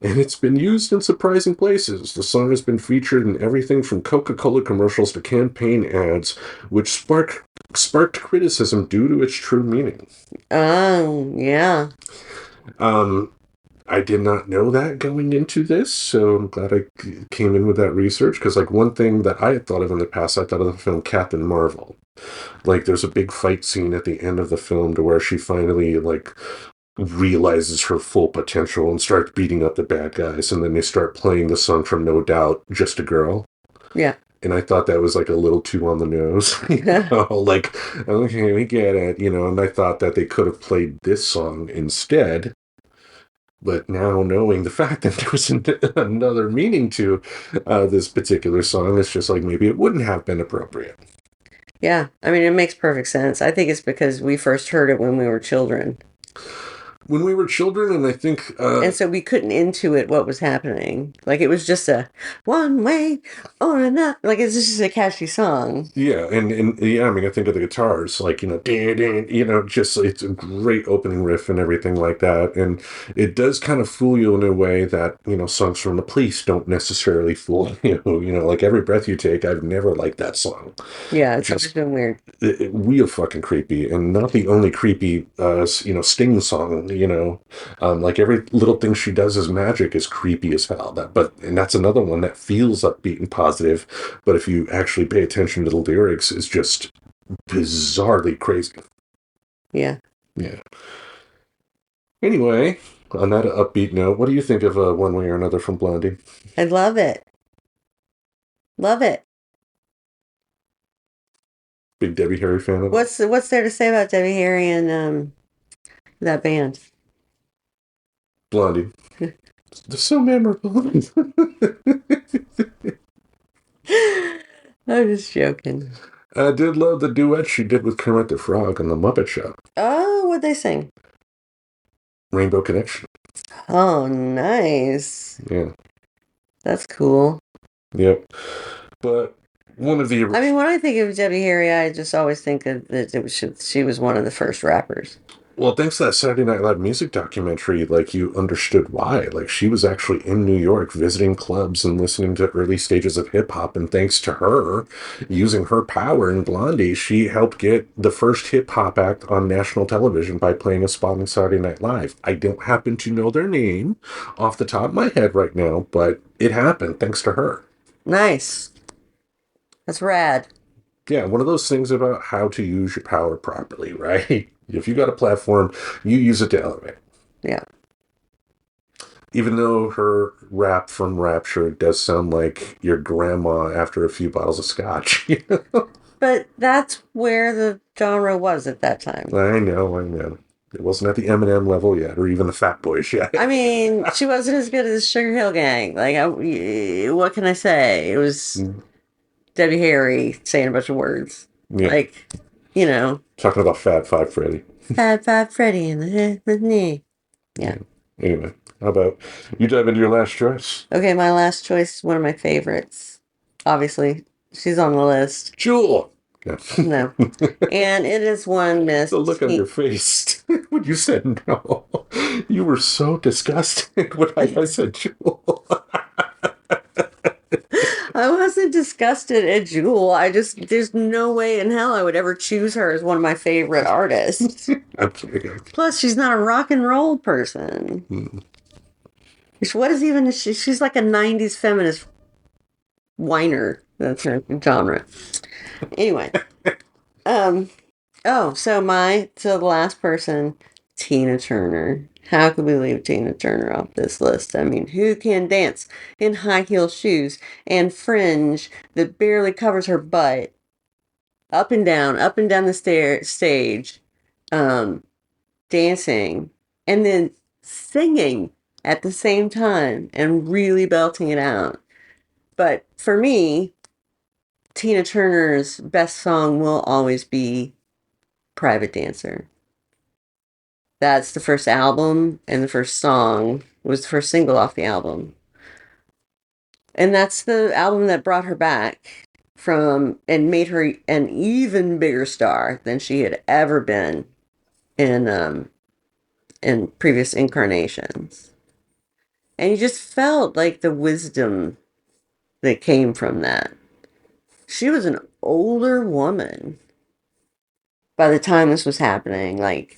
And it's been used in surprising places. The song has been featured in everything from Coca-Cola commercials to campaign ads, which sparked criticism due to its true meaning. Oh, yeah. I did not know that going into this, so I'm glad I came in with that research, because, like, one thing that I had thought of in the past, I thought of the film Captain Marvel. Like, there's a big fight scene at the end of the film to where she finally, like, realizes her full potential and starts beating up the bad guys, and then they start playing the song from No Doubt, Just a Girl. Yeah. And I thought that was, like, a little too on the nose. Like, okay, we get it, and I thought that they could have played this song instead. But now knowing the fact that there was another meaning to this particular song, it's just like maybe it wouldn't have been appropriate. Yeah. I mean, it makes perfect sense. I think it's because we first heard it when we were children. When we were children, and I think... and so we couldn't intuit what was happening. Like, it was just a one way or another. Like, it's just a catchy song. Yeah, and yeah, I mean, I think of the guitars, like, just, it's a great opening riff and everything like that. And it does kind of fool you in a way that, songs from the Police don't necessarily fool you. Like Every Breath You Take, I've never liked that song. Yeah, it's always been weird. Real fucking creepy, and not the only creepy, Sting song. Like every little thing she does as magic is creepy as hell. And that's another one that feels upbeat and positive, but if you actually pay attention to the lyrics, it's just bizarrely crazy. Yeah. Yeah. Anyway, on that upbeat note, what do you think of One Way or Another from Blondie? I love it. Love it. Big Debbie Harry fan of it? What's there to say about Debbie Harry and that band? Blondie. They're so memorable. I'm just joking. I did love the duet she did with Kermit the Frog on The Muppet Show. Oh, what'd they sing? Rainbow Connection. Oh, nice. Yeah. That's cool. Yep. But one of the... I mean, when I think of Debbie Harry, I just always think that she was one of the first rappers. Well, thanks to that Saturday Night Live music documentary, like, you understood why. Like, she was actually in New York visiting clubs and listening to early stages of hip-hop, and thanks to her, using her power in Blondie, she helped get the first hip-hop act on national television by playing a spot on Saturday Night Live. I don't happen to know their name off the top of my head right now, but it happened thanks to her. Nice. That's rad. Yeah, one of those things about how to use your power properly, right? If you got a platform, you use it to elevate. Yeah. Even though her rap from Rapture does sound like your grandma after a few bottles of scotch. But that's where the genre was at that time. I know. It wasn't at the Eminem level yet, or even the Fat Boys yet. I mean, she wasn't as good as Sugar Hill Gang. Like, what can I say? It was Debbie Harry saying a bunch of words. Yeah. Like, Talking about Fat Five Freddy. Fat Five Freddy in the head with me. Yeah. Anyway, how about you dive into your last choice? Okay, my last choice is one of my favorites. Obviously, she's on the list. Jewel! Yeah. No. And it is one Miss... The look on your face when you said no. You were so disgusted when I said Jewel. I wasn't disgusted at Jewel. There's no way in hell I would ever choose her as one of my favorite artists. I'm kidding. Plus, she's not a rock and roll person. What is even, she's like a 90s feminist whiner. That's her genre. Anyway. So the last person, Tina Turner. How could we leave Tina Turner off this list? I mean, who can dance in high heel shoes and fringe that barely covers her butt, up and down the stage, dancing, and then singing at the same time and really belting it out. But for me, Tina Turner's best song will always be Private Dancer. That's the first album, and the first song was the first single off the album. And that's the album that brought her back from and made her an even bigger star than she had ever been in previous incarnations. And you just felt like the wisdom that came from that. She was an older woman by the time this was happening. Like,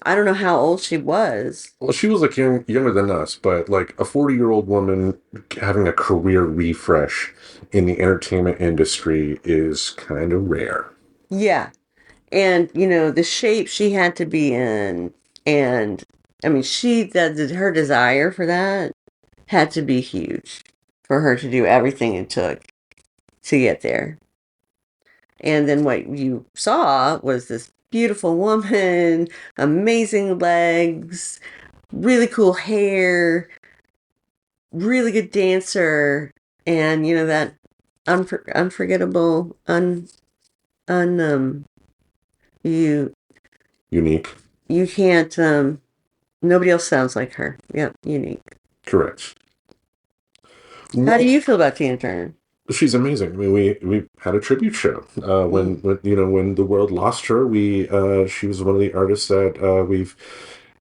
I don't know how old she was. Well, she was like younger than us, but like a 40-year-old woman having a career refresh in the entertainment industry is kind of rare. Yeah. And, the shape she had to be in. And, I mean, her desire for that had to be huge for her to do everything it took to get there. And then what you saw was this beautiful woman, amazing legs, really cool hair, really good dancer, and that unforgettable, Unique. You can't. Nobody else sounds like her. Yep, unique. Correct. How do you feel about Tina Turner? She's amazing. I mean, we had a tribute show when the world lost her. She was one of the artists that we've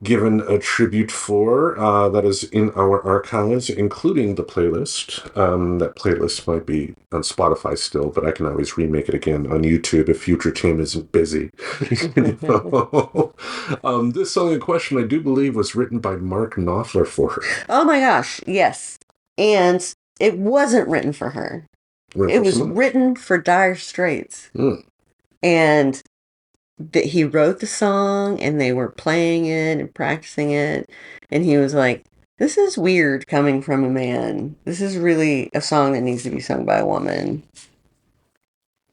given a tribute for that is in our archives, including the playlist. That playlist might be on Spotify still, but I can always remake it again on YouTube if Future Tim isn't busy. This song in question, I do believe, was written by Mark Knopfler for her. Oh my gosh, yes. And it wasn't written for her. It was written for Dire Straits. And he wrote the song, and they were playing it and practicing it. And he was like, this is weird coming from a man. This is really a song that needs to be sung by a woman.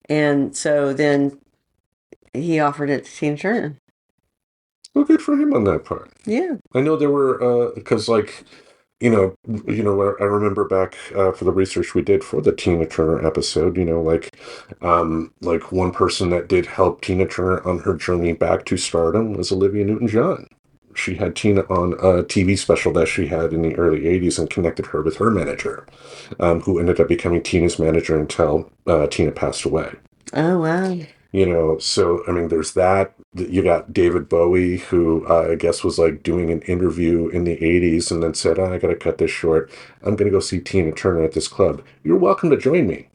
And so then he offered it to Tina Turner. Well, good for him on that part. Yeah. I know there were, because I remember back for the research we did for the Tina Turner episode, like one person that did help Tina Turner on her journey back to stardom was Olivia Newton-John. She had Tina on a TV special that she had in the early 80s and connected her with her manager, who ended up becoming Tina's manager until Tina passed away. Oh, wow. So, I mean, there's that. You got David Bowie, who I guess was like doing an interview in the 80s and then said, I got to cut this short. I'm going to go see Tina Turner at this club. You're welcome to join me.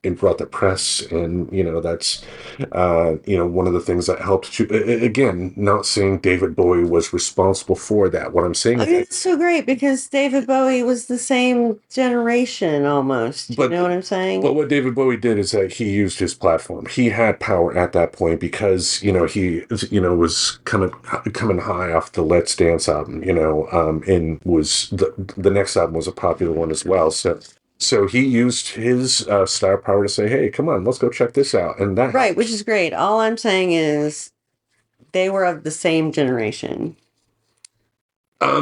And brought the press, and that's one of the things that helped to, again, not saying David Bowie was responsible for that. What I'm saying is it's so great because David Bowie was the same generation almost. You know what I'm saying? But what David Bowie did is that he used his platform. He had power at that point because he was coming high off the Let's Dance album, and was the next album was a popular one as well. So he used his star power to say, hey, come on, let's go check this out. And that right, which is great. All I'm saying is they were of the same generation.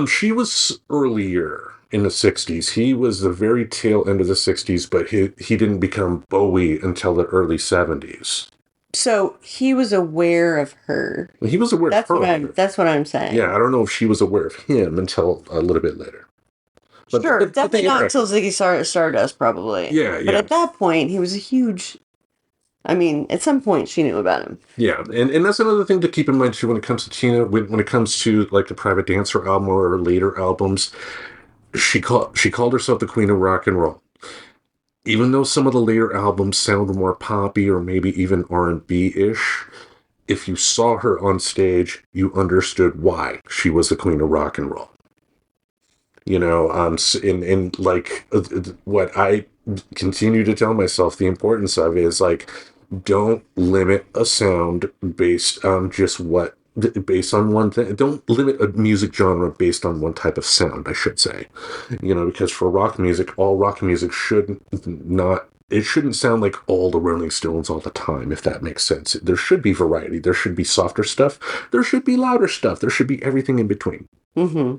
She was earlier in the 60s. He was the very tail end of the 60s, but he didn't become Bowie until the early 70s. So he was aware of her. He was aware of her. That's what I'm saying. Yeah, I don't know if she was aware of him until a little bit later. But, sure, definitely not until Ziggy Stardust, probably. Yeah. But at that point, he was a huge... I mean, at some point, she knew about him. Yeah, and that's another thing to keep in mind, too, when it comes to Tina, when it comes to, like, the Private Dancer album or her later albums, she called herself the Queen of Rock and Roll. Even though some of the later albums sound more poppy or maybe even R&B-ish, if you saw her on stage, you understood why she was the Queen of Rock and Roll. and like what I continue to tell myself the importance of is like, don't limit a sound based on based on one thing. Don't limit a music genre based on one type of sound, I should say. Because for rock music, all rock music shouldn't sound like all the Rolling Stones all the time, if that makes sense. There should be variety. There should be softer stuff. There should be louder stuff. There should be everything in between. Mm-hmm.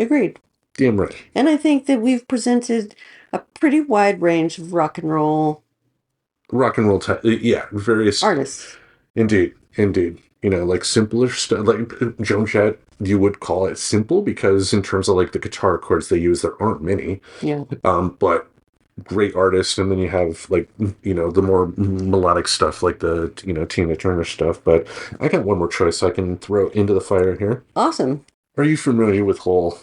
Agreed. Damn right. And I think that we've presented a pretty wide range of rock and roll Type, yeah, various artists. Indeed. Like simpler stuff, like Joan Jett, you would call it simple because in terms of like the guitar chords they use, there aren't many. Yeah. But great artists, and then you have like the more melodic stuff like the Tina Turner stuff. But I got one more choice I can throw into the fire here. Awesome. Are you familiar with Hole?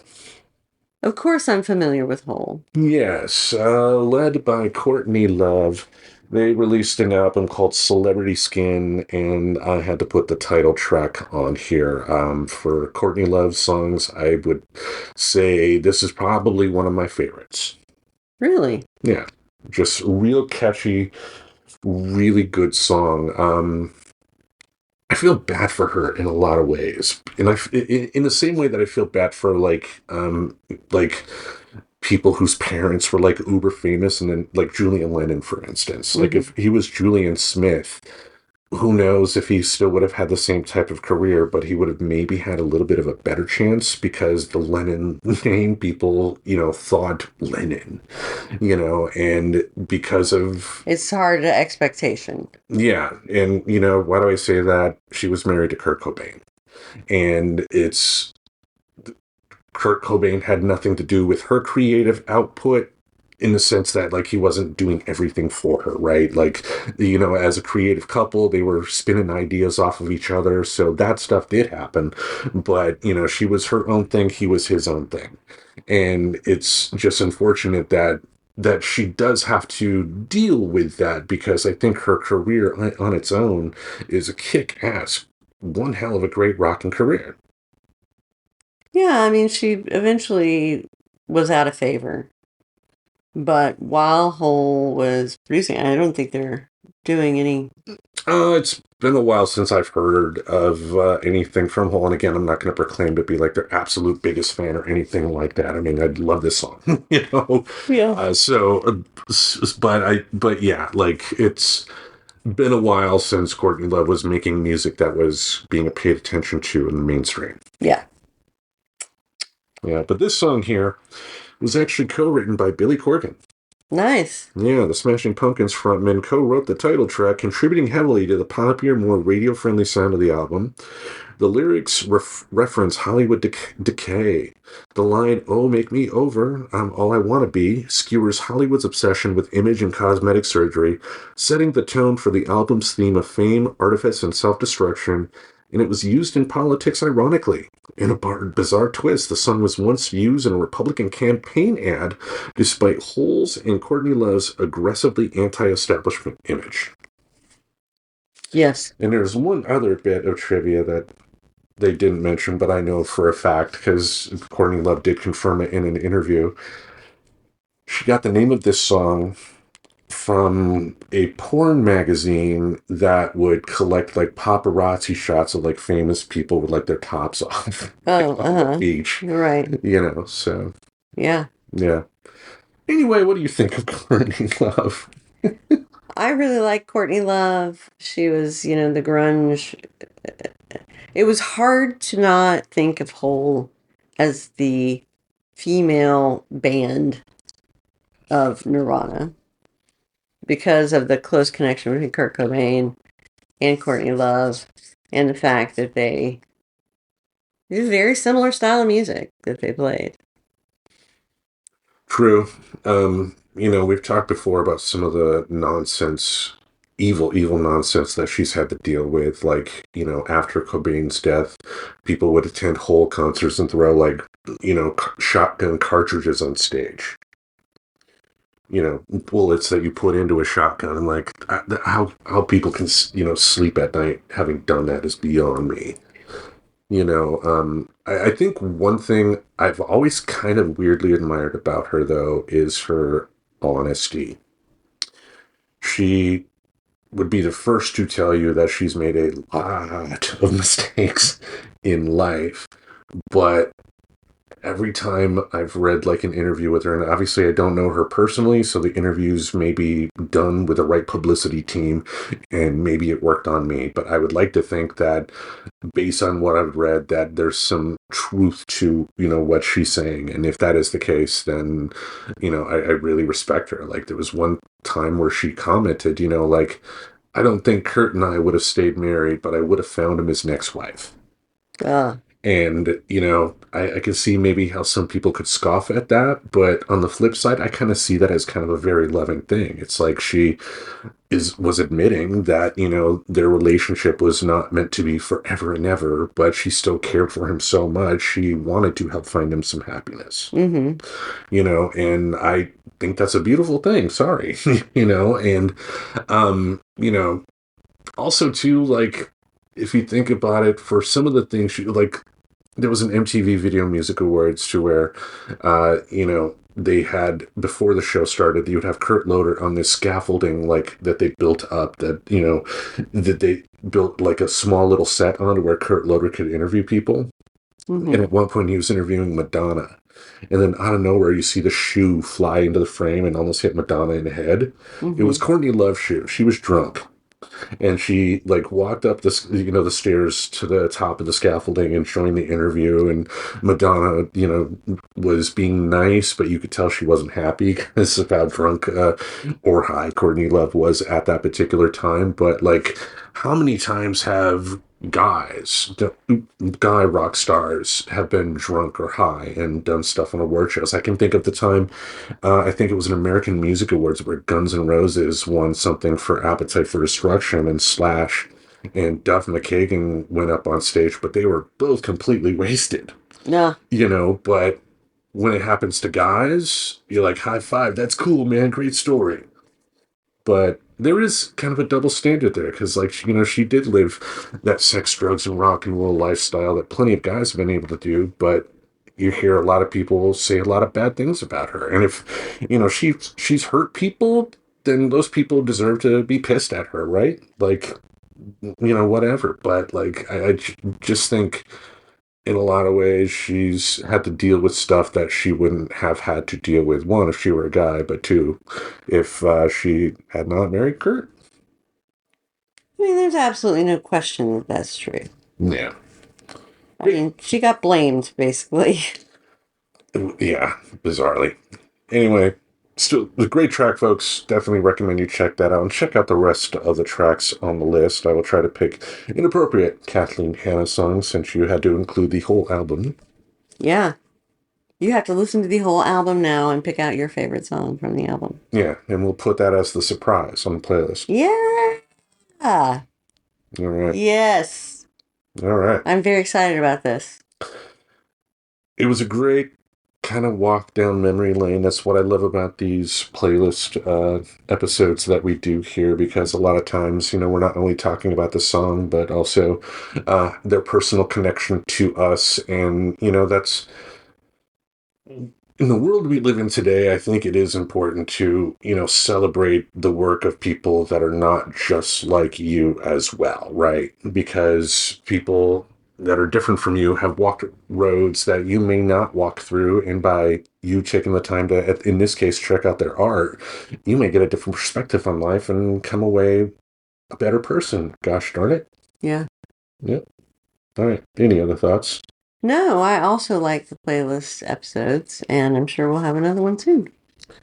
Of course I'm familiar with Hole. Yes, led by Courtney Love. They released an album called Celebrity Skin, and I had to put the title track on here. For Courtney Love's songs, I would say this is probably one of my favorites. Really? Yeah, just real catchy, really good song. I feel bad for her in a lot of ways, and in the same way that I feel bad for like people whose parents were like uber famous, and then like Julian Lennon, for instance. Mm-hmm. Like if he was Julian Smith, who knows if he still would have had the same type of career, but he would have maybe had a little bit of a better chance because the Lennon name, people, thought Lennon, and because of... It's hard to expectation. Yeah. And, why do I say that? She was married to Kurt Cobain. And Kurt Cobain had nothing to do with her creative output, in the sense that like he wasn't doing everything for her, right? Like, as a creative couple, they were spinning ideas off of each other. So that stuff did happen. But, she was her own thing. He was his own thing. And it's just unfortunate that she does have to deal with that, because I think her career on its own is a kick-ass, one hell of a great rocking career. Yeah, I mean, she eventually was out of favor. But while Hole was producing, I don't think they're doing any... It's been a while since I've heard of anything from Hole. And again, I'm not going to proclaim to be like their absolute biggest fan or anything like that. I mean, I love this song, Yeah. But yeah, like it's been a while since Courtney Love was making music that was being paid attention to in the mainstream. Yeah. Yeah, but this song here was actually co-written by Billy Corgan. Nice. Yeah, the Smashing Pumpkins frontman co-wrote the title track, contributing heavily to the poppier, more radio-friendly sound of the album. The lyrics reference Hollywood decay. The line, "Oh, make me over, I'm all I want to be," skewers Hollywood's obsession with image and cosmetic surgery, setting the tone for the album's theme of fame, artifice, and self-destruction. And it was used in politics ironically. In a bizarre twist, the song was once used in a Republican campaign ad, despite Hole's and Courtney Love's aggressively anti-establishment image. Yes. And there's one other bit of trivia that they didn't mention, but I know for a fact, because Courtney Love did confirm it in an interview. She got the name of this song from a porn magazine that would collect like paparazzi shots of like famous people with like their tops off on the beach. Right. So. Yeah. Yeah. Anyway, what do you think of Courtney Love? I really like Courtney Love. She was, the grunge. It was hard to not think of Hole as the female band of Nirvana, because of the close connection between Kurt Cobain and Courtney Love, and the fact that they do very similar style of music that they played. True. We've talked before about some of the nonsense, evil nonsense that she's had to deal with. Like, after Cobain's death, people would attend Hole concerts and throw like, shotgun cartridges on stage. Bullets that you put into a shotgun, and like how people can sleep at night having done that is beyond me. I think one thing I've always kind of weirdly admired about her, though, is her honesty. She would be the first to tell you that she's made a lot of mistakes in life, but every time I've read like an interview with her, and obviously I don't know her personally, so the interviews may be done with the right publicity team, and maybe it worked on me, but I would like to think that based on what I've read, that there's some truth to, what she's saying. And if that is the case, then, I really respect her. Like there was one time where she commented, like, I don't think Kurt and I would have stayed married, but I would have found him his next wife. Ah. And, I can see maybe how some people could scoff at that, but on the flip side, I kind of see that as kind of a very loving thing. It's like she was admitting that, their relationship was not meant to be forever and ever, but she still cared for him so much. She wanted to help find him some happiness, and I think that's a beautiful thing. Sorry, and, also too, like, if you think about it, for some of the things she, like, there was an MTV Video Music Awards to where, they had, before the show started, you would have Kurt Loder on this scaffolding, like, that they built up, that, that they built, like, a small little set on where Kurt Loder could interview people. Mm-hmm. And at one point he was interviewing Madonna. And then out of nowhere, you see the shoe fly into the frame and almost hit Madonna in the head. Mm-hmm. It was Courtney Love's shoe. She was drunk. And she walked up the stairs to the top of the scaffolding and joined the interview. And Madonna, was being nice, but you could tell she wasn't happy because of how drunk or high Courtney Love was at that particular time. But how many times have guy rock stars have been drunk or high and done stuff on award shows? I can think of the time, I think it was an American Music Awards where Guns N' Roses won something for Appetite for Destruction, and Slash and Duff McKagan went up on stage, but they were both completely wasted. Yeah. But when it happens to guys, you're like, high five, that's cool, man, great story. But there is kind of a double standard there because, she did live that sex, drugs, and rock and roll lifestyle that plenty of guys have been able to do. But you hear a lot of people say a lot of bad things about her. And if, she's hurt people, then those people deserve to be pissed at her, right? Whatever. But, I just think in a lot of ways, she's had to deal with stuff that she wouldn't have had to deal with. One, if she were a guy, but two, if she had not married Kurt. I mean, there's absolutely no question that that's true. Yeah. I mean, she got blamed, basically. Yeah, bizarrely. Anyway, still a great track, folks. Definitely recommend you check that out and check out the rest of the tracks on the list. I will try to pick inappropriate Kathleen Hanna songs since you had to include the whole album. Yeah. You have to listen to the whole album now and pick out your favorite song from the album. Yeah, and we'll put that as the surprise on the playlist. Yeah. All right. Yes. All right. I'm very excited about this. It was a great kind of walk down memory lane. That's what I love about these playlist episodes that we do here, because a lot of times, we're not only talking about the song, but also their personal connection to us. And, that's in the world we live in today. I think it is important to, celebrate the work of people that are not just like you as well, right? Because people that are different from you have walked roads that you may not walk through, and by you taking the time to, in this case, check out their art, you may get a different perspective on life and come away a better person. Gosh darn it. Yeah. Yep. All right. Any other thoughts? No, I also like the playlist episodes, and I'm sure we'll have another one soon.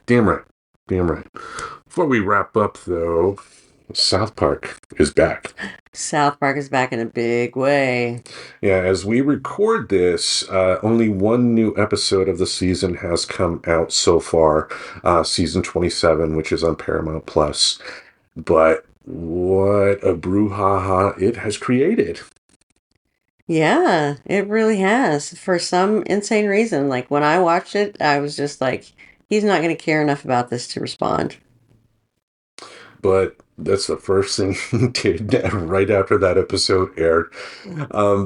Damn right. Damn right. Before we wrap up, though, South Park is back. South Park is back in a big way. Yeah, as we record this, only one new episode of the season has come out so far, season 27, which is on Paramount Plus. But what a brouhaha it has created. Yeah, it really has. For some insane reason. Like, when I watched it, I was just like, he's not going to care enough about this to respond. But That's the first thing he did right after that episode aired,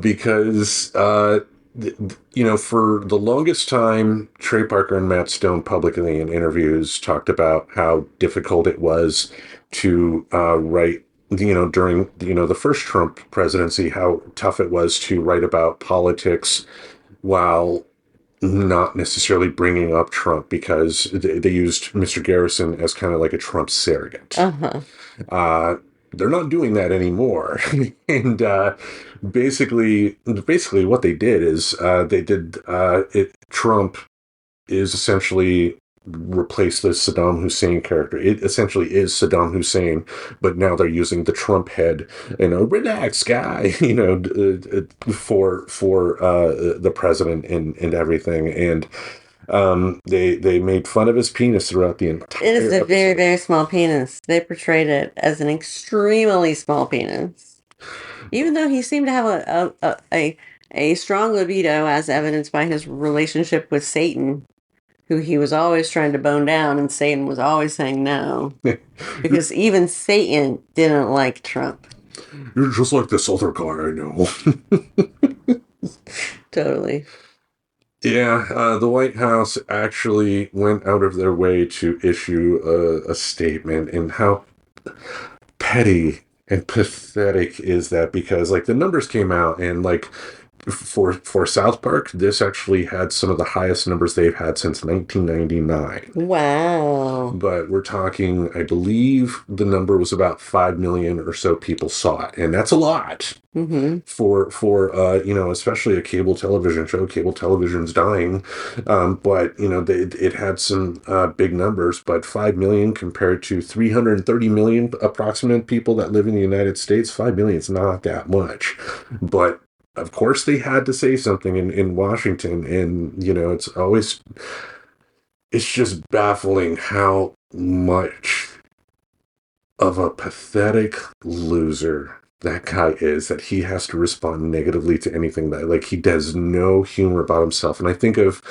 because for the longest time, Trey Parker and Matt Stone publicly in interviews talked about how difficult it was to write. During the first Trump presidency, how tough it was to write about politics while not necessarily bringing up Trump, because they used Mr. Garrison as kind of like a Trump surrogate. Uh-huh. They're not doing that anymore. And basically what they did is Trump is essentially replaced the Saddam Hussein character. It essentially is Saddam Hussein, but now they're using the Trump head, relax guy, for the president and everything. And they made fun of his penis throughout the entire It is a episode. very, very small penis. They portrayed it as an extremely small penis. Even though he seemed to have a strong libido, as evidenced by his relationship with Satan, who he was always trying to bone down, and Satan was always saying no. Because even Satan didn't like Trump. You're just like this other guy I know. Totally. Yeah, the White House actually went out of their way to issue a statement, and how petty and pathetic is that? Because like the numbers came out, and like for South Park, this actually had some of the highest numbers they've had since 1999. Wow. But we're talking, I believe the number was about 5 million or so people saw it, and that's a lot. Mm-hmm. For especially a cable television show. Cable television's dying, but it had some big numbers. But 5 million compared to 330 million approximate people that live in the United States, 5 million is not that much. But of course, they had to say something in Washington, and it's just baffling how much of a pathetic loser that guy is, that he has to respond negatively to anything that, like, he does no humor about himself. And I think of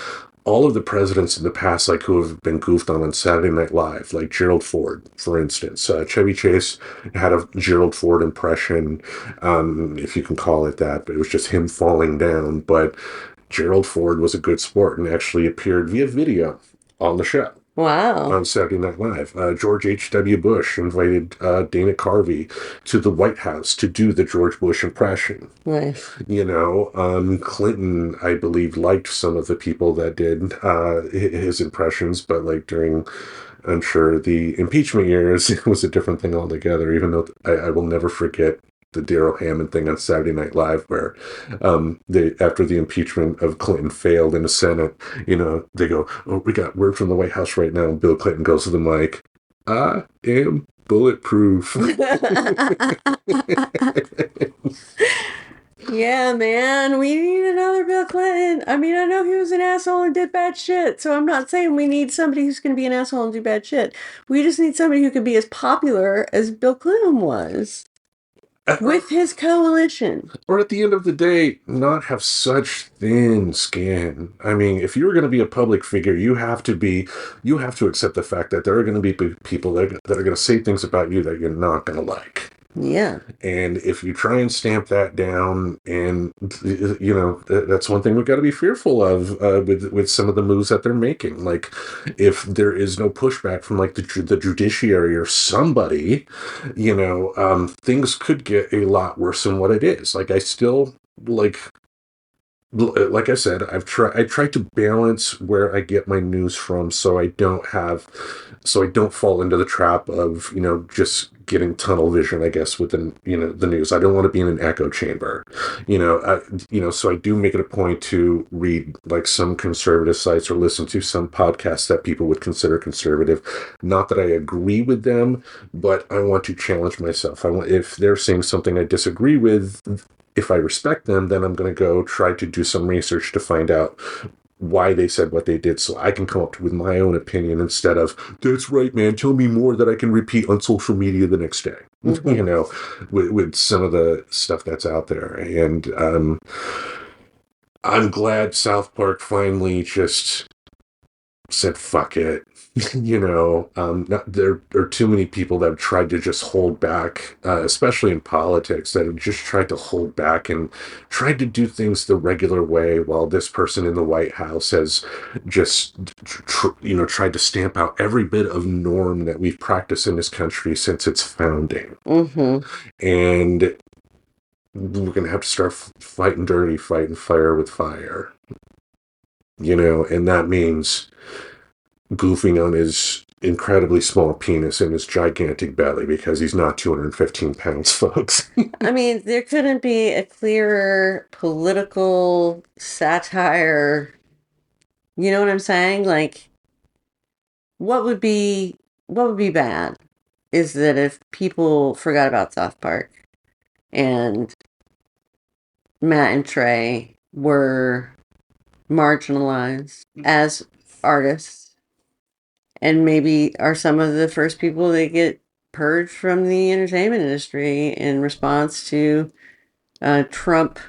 all of the presidents in the past, like, who have been goofed on Saturday Night Live, like Gerald Ford, for instance. Chevy Chase had a Gerald Ford impression, if you can call it that, but it was just him falling down. But Gerald Ford was a good sport and actually appeared via video on the show. Wow. On Saturday Night Live. George H.W. Bush invited Dana Carvey to the White House to do the George Bush impression. Nice. Clinton, I believe, liked some of the people that did his impressions, but like during, I'm sure, the impeachment years, it was a different thing altogether, even though I will never forget the Darrell Hammond thing on Saturday Night Live, where after the impeachment of Clinton failed in the Senate, they go, "Oh, we got word from the White House right now." And Bill Clinton goes to the mic, "I am bulletproof." Yeah, man, we need another Bill Clinton. I mean, I know he was an asshole and did bad shit, so I'm not saying we need somebody who's going to be an asshole and do bad shit. We just need somebody who could be as popular as Bill Clinton was. With his coalition. Or at the end of the day, not have such thin skin. I mean, if you're going to be a public figure, you have to accept the fact that there are going to be people that are going to say things about you that you're not going to like. Yeah. And if you try and stamp that down, and that's one thing we've got to be fearful of with some of the moves that they're making. Like, if there is no pushback from like the judiciary or somebody, things could get a lot worse than what it is. Like, I still like I said, I try to balance where I get my news from, so I don't fall into the trap of, just getting tunnel vision, I guess, within, the news. I don't want to be in an echo chamber, so I do make it a point to read like some conservative sites or listen to some podcasts that people would consider conservative. Not that I agree with them, but I want to challenge myself. If they're saying something I disagree with, if I respect them, then I'm going to go try to do some research to find out why they said what they did, so I can come up with my own opinion instead of, "That's right, man, tell me more that I can repeat on social media the next day." Mm-hmm. With some of the stuff that's out there. And I'm glad South Park finally just said, fuck it. There are too many people that have tried to just hold back, especially in politics, that have just tried to hold back and tried to do things the regular way, while this person in the White House has just, tried to stamp out every bit of norm that we've practiced in this country since its founding. Mm-hmm. And we're going to have to start fighting dirty, fighting fire with fire. And that means goofing on his incredibly small penis and his gigantic belly, because he's not 215 pounds, folks. I mean, there couldn't be a clearer political satire. You know what I'm saying? Like, what would be bad is that if people forgot about South Park and Matt and Trey were marginalized as artists, and maybe are some of the first people that get purged from the entertainment industry in response to Trump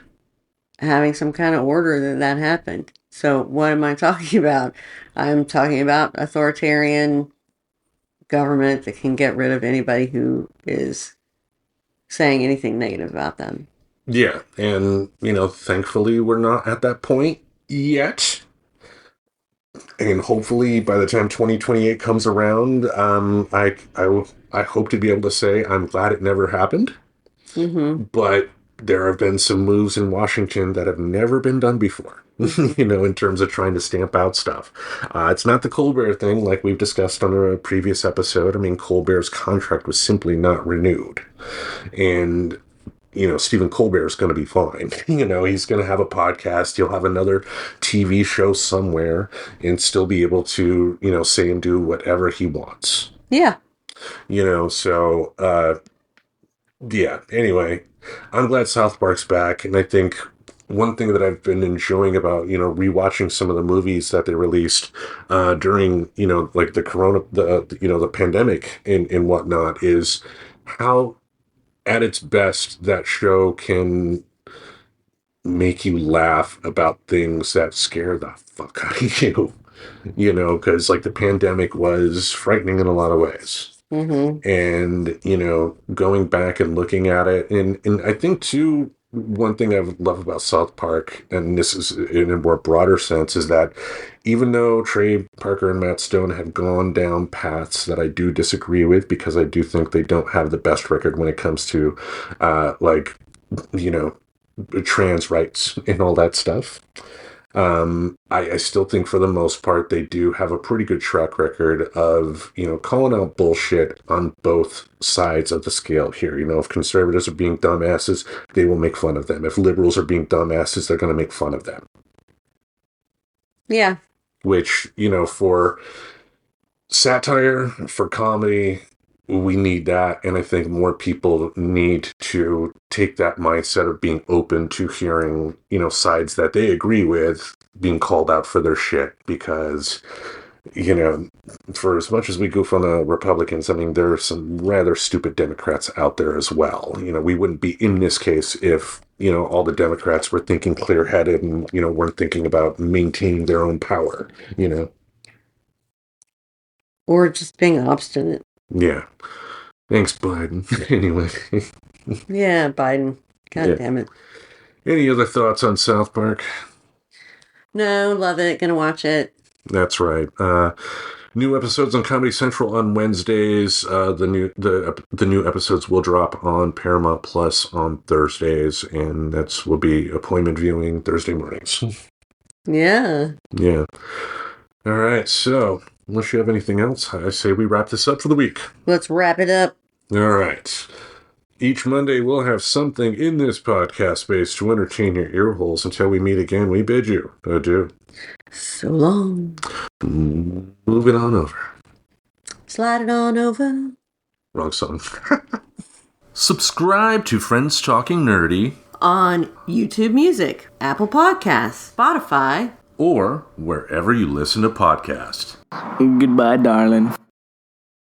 having some kind of order that happened. So what am I talking about? I'm talking about authoritarian government that can get rid of anybody who is saying anything negative about them. Yeah, and, thankfully we're not at that point yet. And hopefully by the time 2028 comes around, I hope to be able to say I'm glad it never happened. Mm-hmm. But there have been some moves in Washington that have never been done before, in terms of trying to stamp out stuff. It's not the Colbert thing like we've discussed on a previous episode. I mean, Colbert's contract was simply not renewed. And Stephen Colbert's going to be fine. He's going to have a podcast. He'll have another TV show somewhere and still be able to, say and do whatever he wants. Yeah. Yeah. Anyway, I'm glad South Park's back. And I think one thing that I've been enjoying about, rewatching some of the movies that they released during, like the pandemic and whatnot, is how at its best that show can make you laugh about things that scare the fuck out of you, because like the pandemic was frightening in a lot of ways. Mm-hmm. And, going back and looking at it, and I think too, one thing I love about South Park, and this is in a more broader sense, is that even though Trey Parker and Matt Stone have gone down paths that I do disagree with, because I do think they don't have the best record when it comes to, trans rights and all that stuff. I still think for the most part they do have a pretty good track record of, calling out bullshit on both sides of the scale here. If conservatives are being dumbasses, they will make fun of them. If liberals are being dumbasses, they're going to make fun of them. Yeah. Which, for satire, for comedy, we need that. And I think more people need to take that mindset of being open to hearing, sides that they agree with being called out for their shit. Because, for as much as we goof on the Republicans, I mean, there are some rather stupid Democrats out there as well. We wouldn't be in this case if, all the Democrats were thinking clear-headed and, weren't thinking about maintaining their own power, Or just being obstinate. Yeah. Thanks, Biden. Anyway. Yeah, Biden. God damn it. Any other thoughts on South Park? No, love it. Gonna watch it. That's right. New episodes on Comedy Central on Wednesdays. The new episodes will drop on Paramount Plus on Thursdays, and will be appointment viewing Thursday mornings. Yeah. Yeah. All right. So, unless you have anything else, I say we wrap this up for the week. Let's wrap it up. All right. Each Monday, we'll have something in this podcast space to entertain your ear holes. Until we meet again, we bid you adieu. So long. Move it on over. Slide it on over. Wrong song. Subscribe to Friends Talking Nerdy on YouTube Music, Apple Podcasts, Spotify, or wherever you listen to podcasts. Goodbye, darling.